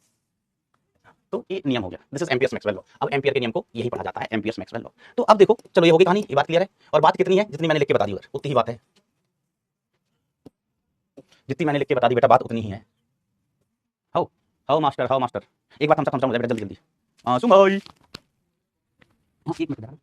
तो ये नियम हो गया, this is amperes Maxwell law. अब एम्पियर के नियम को यही पढ़ा जाता है, एम्पियर्स मैक्सवेल लॉ। तो अब देखो, चलो ये हो गई कहानी, ये बात क्लियर है। और बात कितनी है, जितनी मैंने लिख के बता दी उधर उतनी ही बात है, जितनी मैंने लिख के बता दी बेटा बात उतनी ही है। How how master, how master, एक बात समझा बेटा, जल्दी जल्दी। सुन भाई, एक मिनट,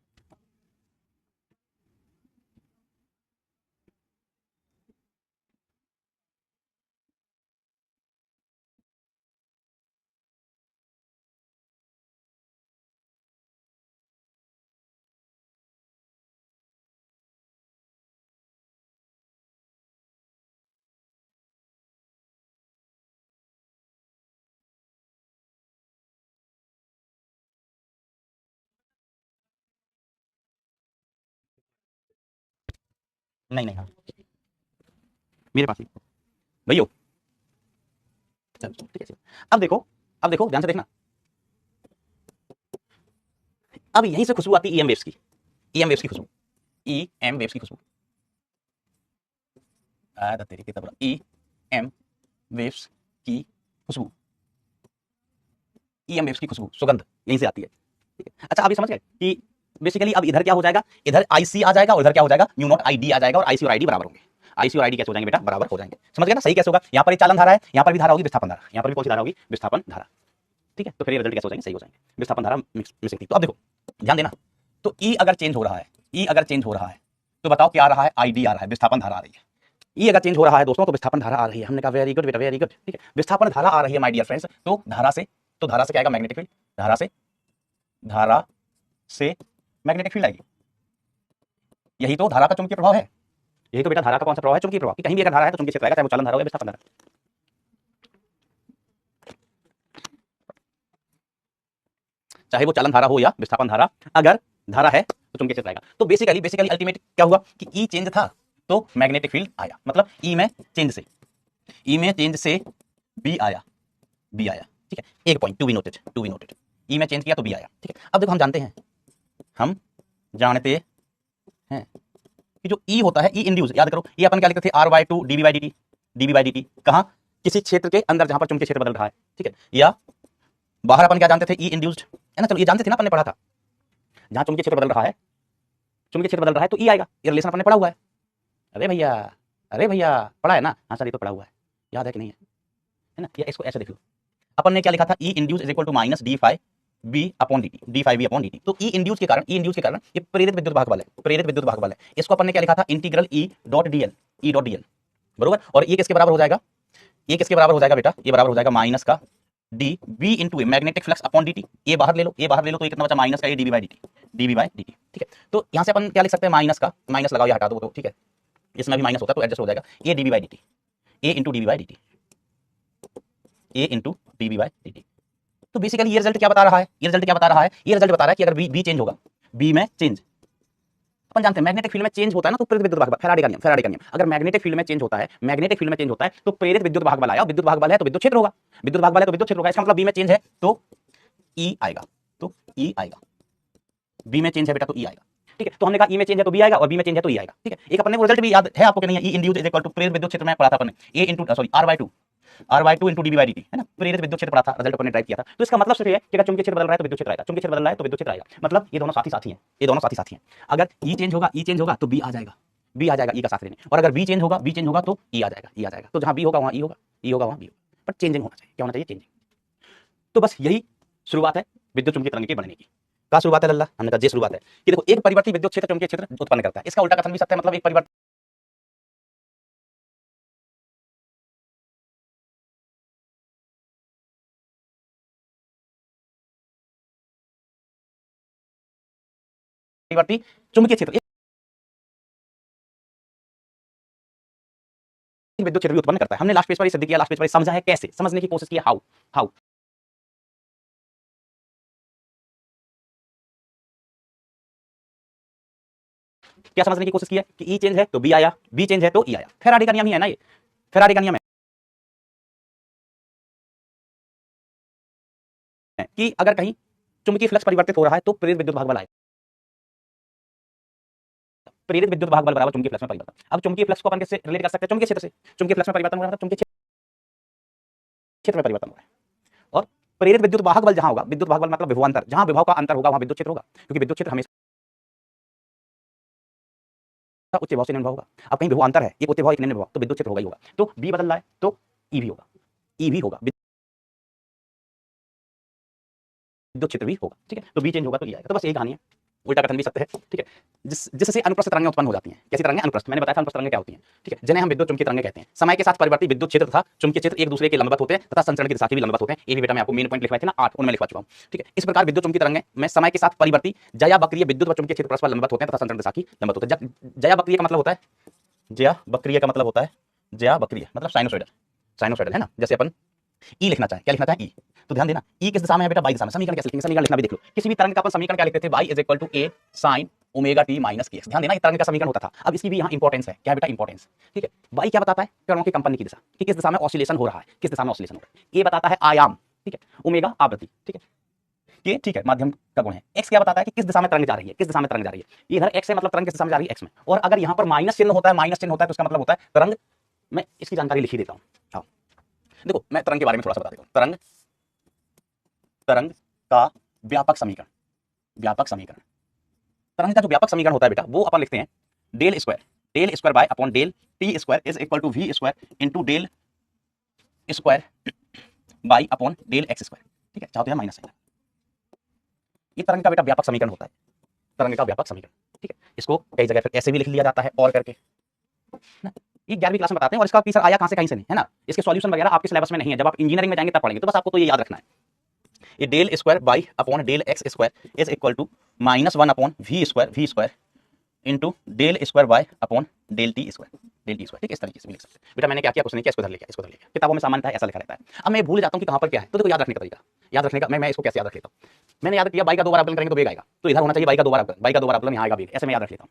नहीं नहीं, हाँ मेरे पास ही भैया, चल ठीक है चल। अब देखो ध्यान से देखना, अब यहीं से खुशबू आती है ईएम वेव्स की, ईएम वेव्स की खुशबू, ईएम वेव्स की खुशबू, तेरी कितना बड़ा, ईएम वेव्स की खुशबू, ईएम वेव्स की खुशबू, सुगंध यहीं से आती है। ठीक है, अच्छा अभी समझ गए कि बेसिकली अब इधर क्या हो जाएगा, इधर आईसी आ जाएगा और इधर क्या हो जाएगा, म्यू नॉट आईडी आ जाएगा, और आईसी और आईडी बराबर होंगे। आईसी और आईडी कैसे हो जाएंगे बेटा, बराबर हो जाएंगे। समझ गए ना, सही कैसे होगा, यहाँ पर चालन धारा है, यहाँ पर भी धारा होगी विस्थापन धारा, यहाँ पर भी कौन सी धारा होगी, विस्थापन धारा। ठीक है, तो फिर ये रिजल्ट कैसे हो जाएंगे, सही हो जाएंगे, विस्थापन धारा मिसिंग थी। तो अब देखो ध्यान देना, तो ई अगर चेंज हो रहा है, ई अगर चेंज हो रहा है तो बताओ क्या आ रहा है, आईडी आ रहा है, विस्थापन धारा आ रही है। ई अगर चेंज हो रहा है दोस्तों तो विस्थापन धारा आ रही है। हमने कहा वेरी गुड बेटा, वेरी गुड। ठीक है, विस्थापन धारा आ रही है माय डियर फ्रेंड्स, तो धारा से क्या आएगा, मैग्नेटिक फील्ड, धारा से मैग्नेटिक फील्ड आएगी। यही तो धारा का चुंबकीय प्रभाव है, यही तो बेटा धारा का कौन सा प्रभाव है, चुंबकीय प्रभाव, कि कहीं भी अगर धारा है तो चुंबकीय क्षेत्र आएगा, चाहे वो चालन धारा हो या विस्थापन धारा। चाहे वो चालन धारा हो या विस्थापन धारा, अगर धारा है तो चुंबकीय क्षेत्र आएगा। तो बेसिकली अल्टीमेट क्या हुआ कि ई चेंज था तो मैग्नेटिक फील्ड आया, मतलब ई में चेंज से बी आया, ठीक है, एक पॉइंट टू बी नोटेड, ई में चेंज किया तो बी आया। ठीक है, अब देखो हम जानते हैं कि जो ई होता है, ई इंड्यूस, याद करो ये अपन क्या लिखते थे, r/2 dv/dt, कहां, किसी क्षेत्र के अंदर जहां पर चुंबकीय क्षेत्र बदल रहा है। ठीक है, या बाहर अपन क्या जानते थे, ई इंड्यूस्ड है ना, चलो ये जानते थे ना, अपन ने पढ़ा था, जहां चुंबकीय क्षेत्र बदल रहा है तो ई आएगा, ये रिलेशन अपन ने पढ़ा हुआ है। अरे भैया पढ़ा है ना, हाँ सर ये तो पढ़ा हुआ है, याद है कि नहीं है ना। या इसको ऐसे देख लो, अपन ने क्या लिखा था, E induce is equal to minus d∅b/dt, तो ई इंड्यूस के कारण ये प्रेरित विद्युत भागबल है, इसको अपन ने क्या लिखा था, इंटीग्रल E.dl, बरोबर। और ये किसके बराबर हो जाएगा, बेटा, ये बराबर हो जाएगा माइनस का डी बी इंटू ए, मैग्नेटिक फ्लक्स अपॉन dt। ये बाहर ले लो, तो ये कितना बचा, माइनस का ए dv/dt। ठीक है, तो यहां से अपन क्या लिख सकते हैं, माइनस लगाओ या हटा दो तो ठीक है, इसमें भी माइनस होता है तो एडजस्ट हो जाएगा, ए dv/dt, ए इंटू dv/dt। तो बेसिकली ये रिजल्ट क्या बता रहा है, ये रिजल्ट बता रहा है कि अगर बी चेंज होगा, बी में चेंज, अपन जानते हैं मैग्नेटिक फील्ड में चेंज होता है ना तो प्रेरित विद्युत भागबल, फैराडे का नियम, अगर मैग्नेटिक फील्ड में चेंज होता है, तो प्रेरित विद्युत भागबल आया, विद्युत भागबल है तो विद्युत क्षेत्र होगा, इसका मतलब बी में चेंज है तो ई आएगा, बी में चेंज है बेटा तो ई आएगा। ठीक है, तो हमने कहा ई में चेंज है तो बी आएगा और बी में चेंज है तो ई आएगा। ठीक है, एक अपने को रिजल्ट भी याद है आपको कि नहीं, ई इंड्यूस इज इक्वल टू प्रेरित विद्युत क्षेत्र में पढ़ा था अपन ने, r/2 इंटू dv/dt है ना, प्रेरित विद्युत क्षेत्र पढ़ा था, रिजल्ट अपन ने ड्राइव किया था। तो इसका मतलब सिर्फ ये है कि अगर चुंबकीय क्षेत्र बदल रहा है तो विद्युत क्षेत्र आएगा, मतलब ये दोनों साथी हैं। अगर ई चेंज होगा तो बी आ जाएगा, ई का साथ लेने, और अगर बी चेंज होगा तो ई आ जाएगा, तो जहां बी होगा वहां ई होगा, वहां बी होगा, बट चेंजिंग होना चाहिए, क्या होना चाहिए, चेंजिंग। तो बस यही शुरुआत है विद्युत चुंबकीय तरंग के बनने की। क्या शुरुआत है लल्ला, हमने कहा ये शुरुआत है कि देखो एक परिवर्ती विद्युत क्षेत्र चुंबकीय क्षेत्र उत्पन्न करता है, इसका उल्टा कथन भी सत्य है, मतलब एक परिवर्ती, चुंबकीय क्षेत्र विद्युत क्षेत्र भी उत्पन्न करता है। हमने लास्ट पेज पर सिद्ध किया, लास्ट पेज पर समझा है कैसे, समझने की कोशिश की, हाउ क्या समझने की कोशिश की है कि ई चेंज है तो बी आया, बी चेंज है तो ई आया। फैराडे का नियम ही है ना ये, फैराडे का नियम है कि अगर कहीं चुंबकीय फ्लक्स परिवर्तित हो रहा है तो प्रेरित विद्युत भाग बल आएगा। प्रेरित विद्युत भाग बल बराबर चुंबकीय फ्लक्स में परिवर्तन। अब चुंबकीय फ्लक्स को अपन कैसे रिलेट कर सकते हैं? चुंबकीय क्षेत्र से। चुंबकीय फ्लक्स में परिवर्तन हो रहा है मतलब चुंबकीय क्षेत्र में परिवर्तन हो रहा है। और प्रेरित विद्युत वाहक बल जहां होगा, विद्युत वाहक बल मतलब विभवांतर, जहां विभव का अंतर होगा वहां विद्युत क्षेत्र होगा, क्योंकि विद्युत क्षेत्र हमेशा उच्च विभव से निम्न विभव होगा। अब कहीं विभव अंतर है, एक उच्च विभव एक निम्न विभव, तो विद्युत क्षेत्र होगा ही होगा। तो बी बदल रहा है तो ई भी होगा, ई भी होगा, विद्युत क्षेत्र भी होगा। ठीक है, तो बी चेंज होगा तो ई आएगा। तो बस यही कहानी है, उल्टा कथन भी सकते हैं। ठीक है, जिससे अनुप्रस्थ तरंगें उत्पन्न हो जाती हैं। कैसी तरंगें? अनुप्रस्थ। मैंने बताया था अनुप्रस्थ तरंगें क्या होती हैं। ठीक है, जिन्हें हम विद्युत चुंबकीय तरंगें कहते हैं। समय के साथ परिवर्ती विद्युत क्षेत्र तथा चुंबकीय क्षेत्र एक दूसरे के लंबवत होते हैं तथा संचरण की दिशा के भी लंबवत होते हैं। ये भी बेटा मैं आपको मेन पॉइंट लिखवाए थे ना 8, उनमें लिखवा चुका हूं। ठीक है, इस प्रकार विद्युत चुंबकीय तरंगें में समय के साथ परिवर्ती जया वक्रीय विद्युत व चुंबकीय क्षेत्र परस्पर लंबवत होते हैं तथा संचरण दिशा की लंबवत होते हैं। जया वक्रीय का मतलब होता है, जया वक्रीय का मतलब होता है, जया वक्रीय मतलब साइनोसॉइडल, साइनोसॉइडल है ना। जैसे अपन ई लिखना चाहे, क्या लिखना चाहे? ई। तो ध्यान देना, ई किस दिशा में है बेटा? वाई दिशा में। समीकरण कैसे लिखेंगे? समीकरण लिखना भी देख लो। किसी भी तरंग का अपन समीकरण क्या लिखते थे? y is equal to a sin omega t minus के एक्स। ध्यान देना, ये तरंग का समीकरण होता था। अब इसकी भी यहाँ इंपॉर्टेंस है। क्या है बेटा? इंपॉर्टेंस। ठीक है, y क्या बताता है? कणों के कंपन की दिशा, कि किस दिशा में ऑसिलेशन हो रहा है, किस दिशा में ऑसिलेशन हो रहा है। a बताता है आयाम, ठीक है, ओमेगा आवृत्ति, ठीक है, ये ठीक है माध्यम का गुण है। x क्या बताता है? कि किस दिशा में तरंग जा रही है, किस दिशा में तरंग जा रही है। ये इधर x है, मतलब तरंग किस दिशा में जा रही है? x में। और अगर यहाँ पर माइनस चिन्ह होता है, माइनस चिन्ह होता है तो इसका मतलब होता है तरंग। मैं इसकी जानकारी लिख ही देता हूँ। देखो, मैं तरंग के बारे में थोड़ा सा बता देता हूँ। तरंग, तरंग का व्यापक समीकरण, व्यापक समीकरण, तरंग का जो व्यापक समीकरण होता है बेटा, वो अपन लिखते हैं del square by upon del t square is equal to v square into del square by upon del x square. ठीक है, चाहते हैं माइनस साइन। ये तरंग का बेटा व्यापक समीकरण होता है, तरंग का व्यापक समीकरण। ठीक है, इसको कई जगह फिर ऐसे भी लिख लिया जाता है और करके ना। ये 11वीं क्लास में बताते हैं और इसका आंसर आया कहां से? कहीं से नहीं, है ना। इसके सॉल्यूशन वगैरह आपके सिलेबस में नहीं है, जब आप इंजीनियरिंग में जाएंगे तब पढ़ेंगे। तो बस आपको तो ये याद रखना है, ये del square by upon del x square is equal to -1 upon v square into del square by upon del t square, del t square. ठीक है, इस तरीके से भी लिख सकते हैं। बेटा मैंने क्या किया? कुछ नहीं किया, इसको धर लिया, इसको धर लिया। किताबों में सामान्यतः ऐसा लिखा रहता है। अब मैं भूल जाता हूं कि कहां पर क्या है, तो देखो याद रखने का तरीका, याद रखने का मैं इसको कैसे याद रख लेता हूं। मैंने याद किया y का 2 बार अवकलन करेंगे तो वेग आएगा, तो इधर होना चाहिए y का 2 बार अवकलन, y का 2 बार अवकलन यहां आएगा वेग। ऐसे मैं याद रख लेता हूं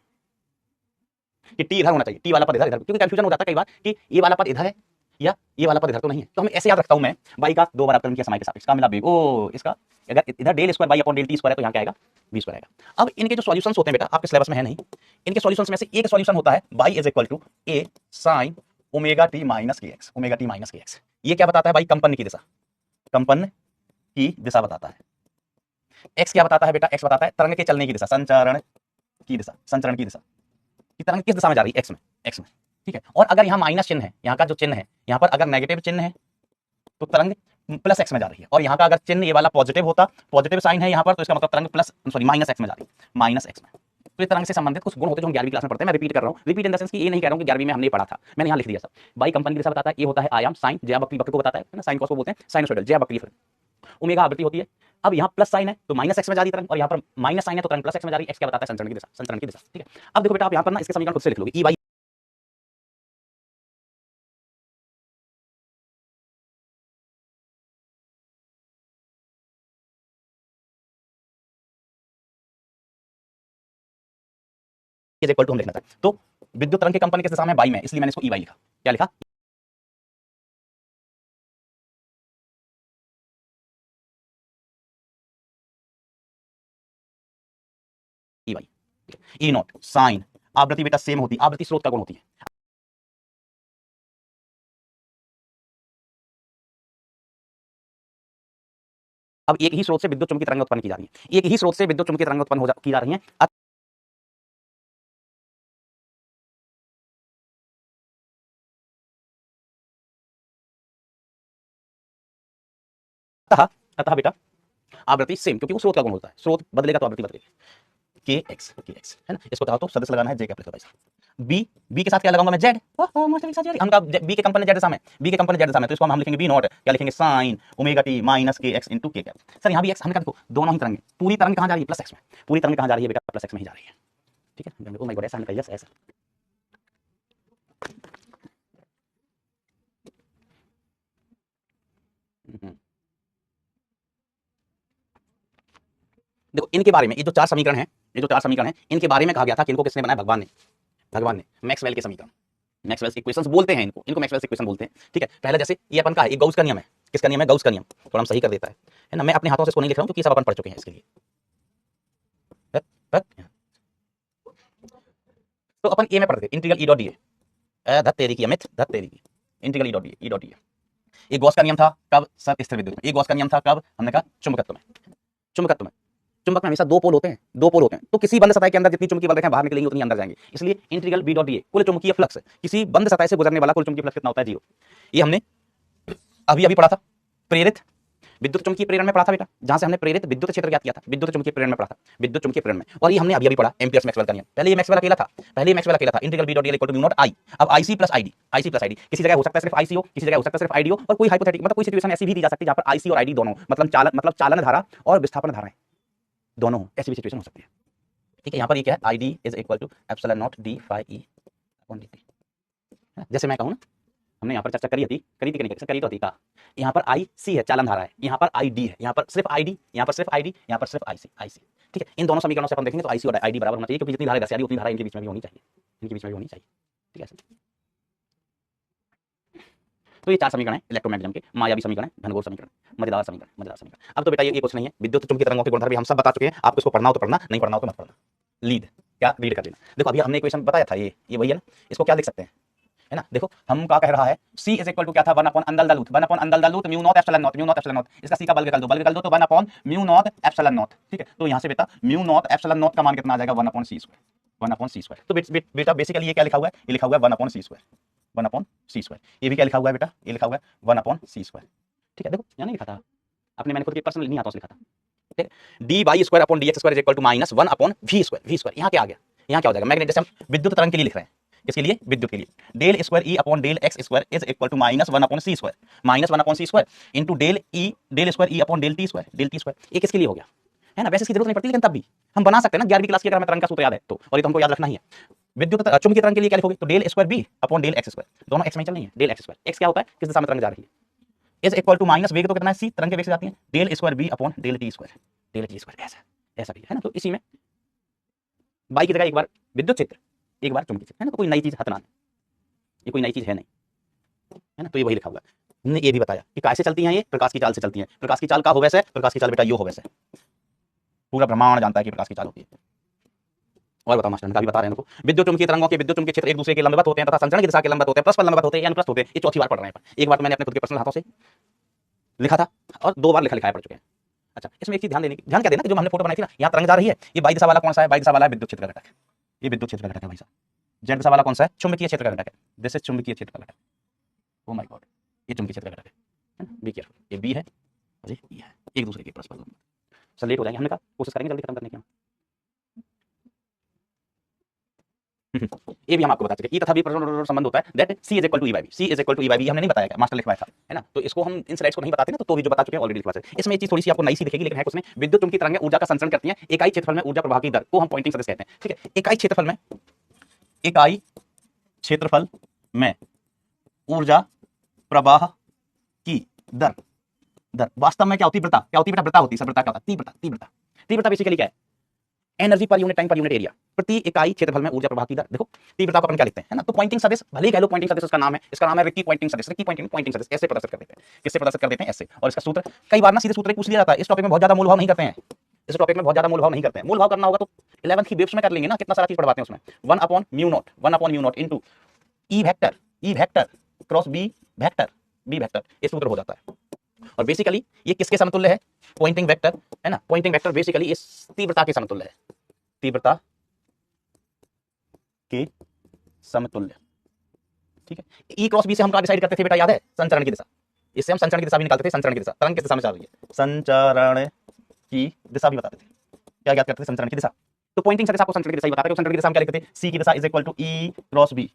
कि t इधर होना चाहिए, t वाला पद इधर, क्योंकि कंफ्यूजन हो जाता है कई बार कि ये वाला पद इधर है या ये वाला पद इधर तो नहीं है। तो हम ऐसे याद रखता हूं मैं, y का 2 बार अवकलन किया समय के सापेक्ष, का मिला वेग। ओ इसका अगर इधर del square by upon del t square है तो यहाँ क्या आएगा? वी स्क्वायर आएगा। अब इनके जो सॉल्यूशंस होते हैं बेटा, आपके सिलेबस में है नहीं, इनके सॉल्यूशंस में से एक सॉल्यूशन होता है y is equal to a sin omega T minus के एक्स, ओमेगा टी माइनस के एक्स। ये क्या बताता है भाई? कंपन की दिशा, कंपन की दिशा बताता है। x क्या बताता है बेटा? x बताता है तरंग के चलने की दिशा, संचरण की दिशा, संचरण की दिशा, कि तरंग किस दिशा में जा रही है? x में, x में। ठीक है, और अगर यहाँ माइनस चिन्ह है, यहाँ का जो चिन्ह है, यहाँ पर अगर नेगेटिव चिन्ह है तो तरंग प्लस एक्स में जा रही है, और यहाँ का अगर चिन्ह ये वाला पॉजिटिव होता, पॉजिटिव साइन है यहाँ पर, तो इसका मतलब तरंग प्लस सॉरी माइनस एक्स में जा रही है, माइनस एक्स में। तो इस तरंग से संबंधित कुछ गुण होते हैं जो हम 11वीं क्लास में पढ़ते हैं। मैं रिपीट कर रहा हूँ, रिपीट इन द सेंस कि ये नहीं कह रहा हूँ कि 11वीं में हमने पढ़ा था, मैंने यहाँ लिख दिया सब। बाई कंपन की दिशा बताता है, ये होता है आयाम, साइन जया वक्री, वक्र को बताता है ना, साइन कॉस को बोलते हैं साइनोसॉइडल, जया वक्री। फिर ओमेगा आवृत्ति होती है। अब यहाँ प्लस साइन है तो माइनस एक्स में जा रही तरंग, और यहाँ पर माइनस साइन है तो तरंग प्लस एक्स में जा रही है। एक्स क्या बताता है? संचरण की दिशा, संचरण की दिशा। ठीक है, अब देखो बेटा, आप यहाँ पर ना इसके समीकरण खुद से लिख लोगे, ई बाई इज इक्वल टू हम लिखना था। तो विद्युत तरंग के कंपन किस दिशा में? बाई में, इसलिए मैंने इसको ई बाई लिखा। क्या लिखा? ई बाई, ई नॉट साइन। आवृत्ति बेटा सेम होती है, आवृत्ति स्रोत का गुण होती है। अब एक ही स्रोत से विद्युत चुंबकीय तरंग उत्पन्न की जा रही है, एक ही स्रोत से विद्युत चुंबकीय तरंग उत्पन्न की जा रही है। अतः अतः बेटा आवृत्ति सेम, क्योंकि वो स्रोत का गुण होता है, स्रोत बदलेगा तो आवृत्ति बदलेगी। के एक्स है ना, इसको चाहो तो सदस्य लगाना है जे कैपिटल भाई साहब। बी के साथ क्या लगाऊंगा मैं? जेड। मास्टर के साथ जेड, हम का बी के कंपन जेड सामने, बी के कंपन जेड सामने, तो इसको हम लिखेंगे बी नॉट, क्या लिखेंगे? साइन ओमेगा टी माइनस के एक्स इनटू के कैप। सर यहाँ भी एक्स, हमने कहा देखो दोनों ही तरंग, पूरी तरंग कहां जा रही है? प्लस एक्स में। पूरी तरंग कहां जा रही है बेटा? प्लस एक्स में ही जा रही है। ठीक है, ओ माय गॉड, ऐसा हमने कहा, यस ऐसा। देखो इनके बारे में, ये जो 4 समीकरण हैं, ये जो 4 समीकरण हैं, इनके बारे में कहा गया था कि इनको किसने बनाया? भगवान ने, भगवान ने। मैक्सवेल के समीकरण, मैक्सवेल इक्वेशंस बोलते हैं इनको, इनको मैक्सवेल इक्वेशन बोलते हैं। ठीक है, पहले जैसे ये अपन का है, एक गॉस का नियम है, किसका नियम है? गाउस का नियम। थोड़ा हम सही कर देता है ना। मैं अपने हाथों से इसको नहीं लिख रहा हूँ क्योंकि सब अपन पढ़ चुके हैं इसके लिए। तो अपन ए में पढ़ते थे integral E dot D A, धत तेरी की अमित, धत तेरी की, integral E dot D A, E dot D A. ये गॉस का नियम था कब? सर स्थिर विद्युत में। ये गॉस का नियम था कब? हमने कहा चुंबकत्व में। चुंबकत्व में, चुंबक में हमेशा दो पोल होते हैं, दो पोल होते हैं। तो किसी बंद सतह के अंदर जितनी चुंबकीय बल रेखाएं बाहर निकलेंगी उतनी अंदर जाएंगे। इसलिए integral B dot D A, कुल चुंबकीय फ्लक्स, किसी बंद सतह से गुजरने वाला कुल चुंबकीय फ्लक्स कितना होता है? 0। ये हमने अभी अभी पढ़ा था। प्रेरित विद्युत चुंबकीय प्रेरण में पढ़ा था बेटा, जहां से हमने प्रेरित विद्युत क्षेत्र ज्ञात किया था। विद्युत चुंबकीय प्रेरण में पढ़ा था, विद्युत चुंबकीय प्रेरण में। और ये हमने अभी अभी पढ़ा एम्पियर्स मैक्सवेल का नियम। पहले ये मैक्सवेल अकेला था, पहले ये मैक्सवेल अकेला था। Integral B dot D L equal to mu not I. अब I C plus I D, I C plus I D, किसी जगह हो सकता है सिर्फ आईसी हो, किसी जगह हो सकता है सिर्फ आईडी हो, और कोई हाइपोथेटिकल मतलब कोई सिचुएशन ऐसी भी दी जा सकती है जहां पर आईसी और आईडी दोनों मतलब चालन धारा और विस्थापन धाराएं दोनों हो, ऐसी भी सिचुएशन हो सकती है। ठीक है, यहाँ पर ये क्या है? ID is equal to epsilon not d phi E upon D t. जैसे मैं कहूँ ना, हमने यहाँ पर चर्चा करी थी कि नहीं करी तो थी का। यहाँ पर आई सी है, चालन धारा है, यहाँ पर आई डी है, यहाँ पर सिर्फ आई डी, यहाँ पर सिर्फ आई डी, यहाँ पर सिर्फ आई सी, आई सी। ठीक है, इन दोनों समीकरणों से अपन देखेंगे तो आई सी और आई डी बराबर होना चाहिए, क्योंकि जितनी धारा दस आ रही उतनी धारा इनके बीच में भी होनी चाहिए, इनके बीच में भी होनी चाहिए। ठीक है, तो ये चार समीकरण है इलेक्ट्रोमैग्नेटिज्म के, मायावी समीकरण, घनघोर समीकरण, मजेदार समीकरण, मजेदार समीकरण। अब तो बेटा ये कुछ नहीं है, विद्युत चुंबकीय तरंगों के गुणधर्म भी हम सब बता चुके हैं। आपको इसको पढ़ना हो तो पढ़ना, नहीं पढ़ना हो तो मत पढ़ना। लीड क्या रीड कर लेना। देखो अभी हमने इक्वेशन बताया था, ये वही है ना। इसको क्या लिख सकते हैं, है ना? देखो हम क्या कह रहा है, C इज इक्वल टू क्या था? 1 upon under the root, 1 upon under the root mu not epsilon not, mu not epsilon not. इसका C का बल निकाल दो तो 1 upon mu not epsilon not. ठीक है, तो यहाँ से बेटा म्यू नॉट एप्सिलॉन नॉट का मान कितना आ जाएगा? 1 upon C square, 1 upon C square. तो बेटा बेसिकली ये क्या लिखा हुआ है? ये लिखा हुआ है 1 upon C square, 1 upon C square. ये भी क्या लिखा हुआ है बेटा? ये लिखा हुआ है 1 अपॉन C स्क्वायर। ठीक है, देखो यहाँ नहीं लिखा था आपने, मैंने खुद के पर्सनल नहीं आता लिखा था। ठीक है, d y square upon d x square is equal to minus 1 upon v square, v square. यहाँ क्या आ गया? यहाँ क्या हो जाएगा? मैग्नेट, जैसे हम विद्युत तरंग के लिए लिख रहे हैं, इसके लिए विद्युत के लिए del square E upon del x square is equal to minus 1 upon c square, minus 1 upon c square into del square E upon del t square, del t square. ये किसके लिए हो गया? है ना, वैसे इसकी जरूरत नहीं पड़ती, लेकिन तब भी हम बना सकते हैं ना। 11वीं क्लास की अगर हमें तरंग का सूत्र याद है तो, और ये तो हमको याद रखना ही है। विद्युत चुंबकीय तरंग के लिए क्या लिखोगे? तो del square B upon del x square, दोनों एक्स में चल नहीं है। डेल एक्स स्क्वायर, एक्स क्या होता है? किस दिशा में तरंग जा रही है, इज इक्वल टू माइनस वेग तो कितना है? सी, तरंग के वेग से जाती है। Del square B upon del t square, del t square. ऐसा ऐसा भी है ना। तो इसी में बाई की जगह एक बार विद्युत क्षेत्र, एक बार चुंबकीय क्षेत्र, है ना। तो कोई नई चीज हटना, ये कोई नई चीज है नहीं, है ना। तो ये वही लिखा हुआ है। हमने ये भी बताया कि कैसे चलती हैं ये? प्रकाश की चाल से चलती हैं। प्रकाश की चाल का हो वैसे, प्रकाश की चाल बेटा यो हो वैसे। पूरा ब्रह्मांड जानता है कि प्रकाश की चाल होती है। और बताओ मास्टर, का भी बता रहे हैं इनको। विद्युत चुंबकीय तरंगों के विद्युत चुंबकीय क्षेत्र एक दूसरे के लंबवत होते हैं तथा संचरण की दिशा के लंबवत होते हैं, परस्पर लंबवत होते हैं या अनुप्रस्थ होते हैं। ये चौथी बार पढ़ रहे हैं। एक बार तो मैंने अपने खुद के पर्सनल हाथों से लिखा था और 2 बार लिखा है पढ़ चुके हैं। अच्छा, इसमें एक चीज ध्यान क्या देना कि जो हमने फोटो बनाई थी ना, यहाँ तरंग जा रही है, ये बाई दिशा वाला कौन सा है? बाई दिशा वाला है विद्युत क्षेत्र का घटक है, ये विद्युत क्षेत्र का घटक है भाई साहब। जेड दिशा वाला कौन सा है? चुंबकीय क्षेत्र का घटक है। दिस इज चुंबकीय क्षेत्र का घटक। ओ माय गॉड, ये चुंबकीय क्षेत्र का घटक है, बी केयरफुल। ये बी है और ये ई है, एक दूसरे के परस्पर लंबवत। सर लेट हो जाएंगे, हमने कहा कोशिश करेंगे जल्दी खत्म करने की। ये भी हम आपको बता चुके, ई तथा बी संबंध होता है that c is equal to E by B, c is equal to E by B. हमने नहीं बताया क्या, मास्टर लिखवाया था, है ना। तो इसको हम इन स्लाइड्स को नहीं बताते ना, तो भी जो बता चुके हैं ऑलरेडी लिखवा चुके। इसमें ये चीज थोड़ी सी आपको नई सी दिखेगी, लेकिन है उसमें विद्युत चुंबकीय तरंगें ऊर्जा का संचरण करती हैं इकाई क्षेत्रफल में ऊर्जा प्रवाह की दर को हम पॉइंटिंग सदिश कहते हैं। ठीक है, इकाई क्षेत्रफल में, इकाई क्षेत्रफल में ऊर्जा प्रवाह की दर, दर वास्तव में क्या होती है? वृत्ता। क्या होती है बेटा? वृत्ता होती है। वृत्ता क्या होता है? तीव्रता, तीव्रता। तीव्रता बेसिकली क्या है? Energy per unit time per unit area, प्रति इकाई क्षेत्रफल में ऊर्जा प्रवाह की दर। देखो तीव्रता को अपन क्या लिखते हैं, है ना। तो पॉइंटिंग सदिश, भले ही कह लो पॉइंटिंग सदिश, इसका नाम है, इसका नाम है रिक्की पॉइंटिंग सदिश। रिक्की पॉइंटिंग सदिश ऐसे प्रदर्शित कर देते हैं, किससे प्रदर्शित कर देते हैं? ऐसे। और इसका सूत्र कई बार ना सीधे सूत्र पूछ लिया जाता है। इस टॉपिक में बहुत ज्यादा मूलभाव नहीं करते हैं, इस टॉपिक में बहुत ज्यादा मूलभाव नहीं करते हैं। मूलभाव करना होगा तो 11th की बेस में कर लेंगे ना, कितना सारा चीज पढ़वाते हैं उसमें। 1 upon mu not, 1 upon mu not into E vector cross B vector, ये सूत्र हो जाता है। और बेसिकली ये किसके समतुल्य है? पॉइंटिंग वेक्टर, है ना। पॉइंटिंग वेक्टर बेसिकली इस तीव्रता के समतुल्य है, तीव्रता के समतुल्य। ठीक है, ई क्रॉस बी से हम क्या डिसाइड करते थे बेटा? याद है? संचरण की दिशा। इससे हम संचरण की दिशा भी निकालते थे। संचरण की दिशा, तरंग किस दिशा में चल रही है, संचरण की दिशा भी बताते थे। क्या याद करते थे? संचरण की दिशा। तो पॉइंटिंग सदिश आपको संचरण की दिशा ही बताता है। संचरण की दिशा में क्या लिखते थे? सी की दिशा is equal to E cross B.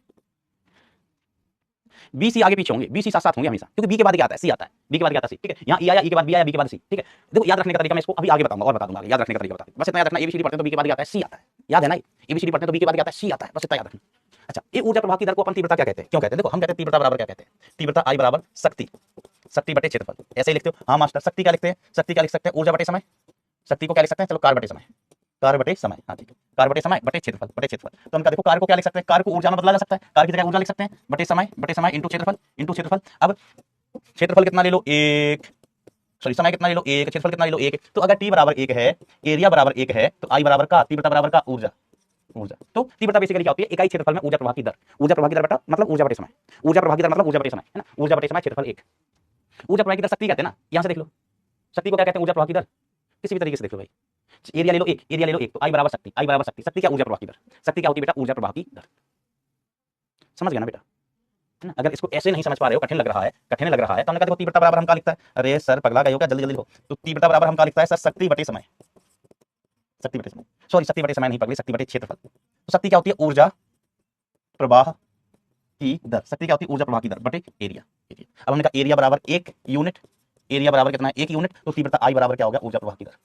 B C आगे पीछे होंगे, बी सी साथ साथ होंगे हमेशा, क्योंकि बी के बाद क्या आता है? सी आता है, बी के बाद क्या आता है? सी। ठीक है, यहाँ ई आया, ई के बाद बी आया, बी के बाद सी। ठीक है, देखो याद रखने का तरीका मैं इसको अभी आगे बताऊंगा और बता दूंगा। याद रखने का तरीका बता, बस इतना याद रखना। एबीसीडी पढ़ते हैं तो बी के बाद क्या आता है? सी आता है। याद है ना? एबीसीडी पढ़ते हैं तो बी के बाद क्या आता है? सी आता है, बस इतना याद रखना। अच्छा, ये ऊर्जा प्रवाह की दर को अपन तीव्रता क्या कहते हैं? क्यों कहते हैं? देखो हम कहते हैं तीव्रता बराबर क्या कहते हैं? तीव्रता आई बराबर शक्ति, शक्ति बटे क्षेत्रफल। ऐसे ही लिखते हो? हाँ मास्टर, शक्ति क्या लिखते हैं? शक्ति क्या लिख सकते हैं? ऊर्जा बटे समय। शक्ति को क्या लिख सकते हैं? चलो कार्य बटे समय, कार्य बटे समय। हाँ ठीक है, कार्य बटे समय बटे क्षेत्रफल, बटे क्षेत्रफल। तो उनका देखो कार्य को क्या लिख सकते हैं? कार्य को ऊर्जा में बदला जा सकता है, कार्य की जगह ऊर्जा लिख सकते हैं, बटे समय इंटू क्षेत्रफल, इंटू क्षेत्रफल। अब क्षेत्रफल कितना ले लो 1, सॉरी समय कितना ले लो 1, क्षेत्रफल कितना ले लो 1। तो अगर t बराबर 1 है, एरिया बराबर 1 है, तो I बराबर का तीव्रता बराबर का ऊर्जा। ऊर्जा तो तीव्रता बेसिकली क्या होती है, इकाई क्षेत्रफल में ऊर्जा प्रवाह की दर। ऊर्जा प्रवाह की दर बेटा मतलब ऊर्जा बटे समय। ऊर्जा प्रवाह की दर मतलब ऊर्जा बटे समय, है ना। ऊर्जा बटे समय क्षेत्रफल 1। ऊर्जा प्रवाह की दर शक्ति कहते हैं ना, यहां से देख लो शक्ति को क्या कहते हैं, ऊर्जा प्रवाह की दर। किसी भी तरीके से देख लो भाई, एरिया ले लो 1, एरिया ले लो 1, तो I बराबर शक्ति, I बराबर शक्ति। शक्ति क्या, ऊर्जा प्रवाह की दर। शक्ति क्या होती है बेटा, ऊर्जा प्रवाह की दर। समझ गया ना बेटा, है ना। अगर इसको ऐसे नहीं समझ पा रहे हो, कठिन लग रहा है, कठिन लग रहा है, तो हमने कहा देखो तीव्रता बराबर हम क्या लिखता है, अरे सर पगला गए हो क्या, जल्दी जल्दी लिखो। तो तीव्रता बराबर हम क्या लिखता है सर, शक्ति बटे समय। शक्ति बटे समय, सॉरी शक्ति बटे समय नहीं पगली, शक्ति बटे क्षेत्रफल। तो शक्ति क्या होती है, ऊर्जा प्रवाह की दर। शक्ति क्या होती है, ऊर्जा प्रवाह की दर बटे एरिया। अब हमने कहा एरिया बराबर 1 यूनिट, एरिया बराबर कितना है 1 यूनिट, तो तीव्रता I बराबर क्या हो गया, ऊर्जा प्रवाह की दर।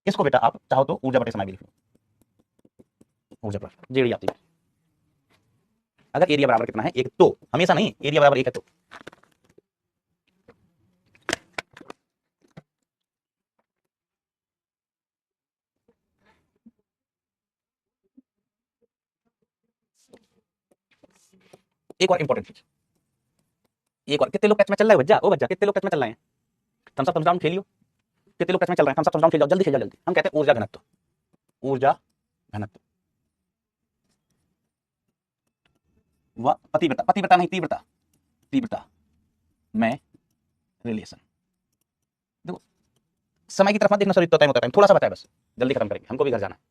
इसको बेटा आप चाहो तो ऊर्जा बटे समय भी लिख लो, ऊर्जा प्रवाह जेडी आती है। अगर एरिया बराबर कितना है 1, तो हमेशा नहीं, एरिया बराबर 1 है तो एक और इंपॉर्टेंट चीज, एक और, कितने लोग टच में चल रहे हैं बच्चा, ओ बच्चा कितने लोग टच में चल रहे हैं, थम्स अप थम्स डाउन खेलियो। कितने लोग टच में चल रहे हैं, थम्स अप थम्स डाउन खेल जाओ, जल्दी खेल जाओ जल्दी। हम कहते हैं ऊर्जा घनत्व, ऊर्जा घनत्व व पतिव्रता, पतिव्रता नहीं तीव्रता, तीव्रता में रिलेशन। देखो समय की तरफ मत देखना सर, इतना टाइम होता है, थोड़ा सा बचा है बस, जल्दी खत्म करेंगे, हमको भी घर जाना है।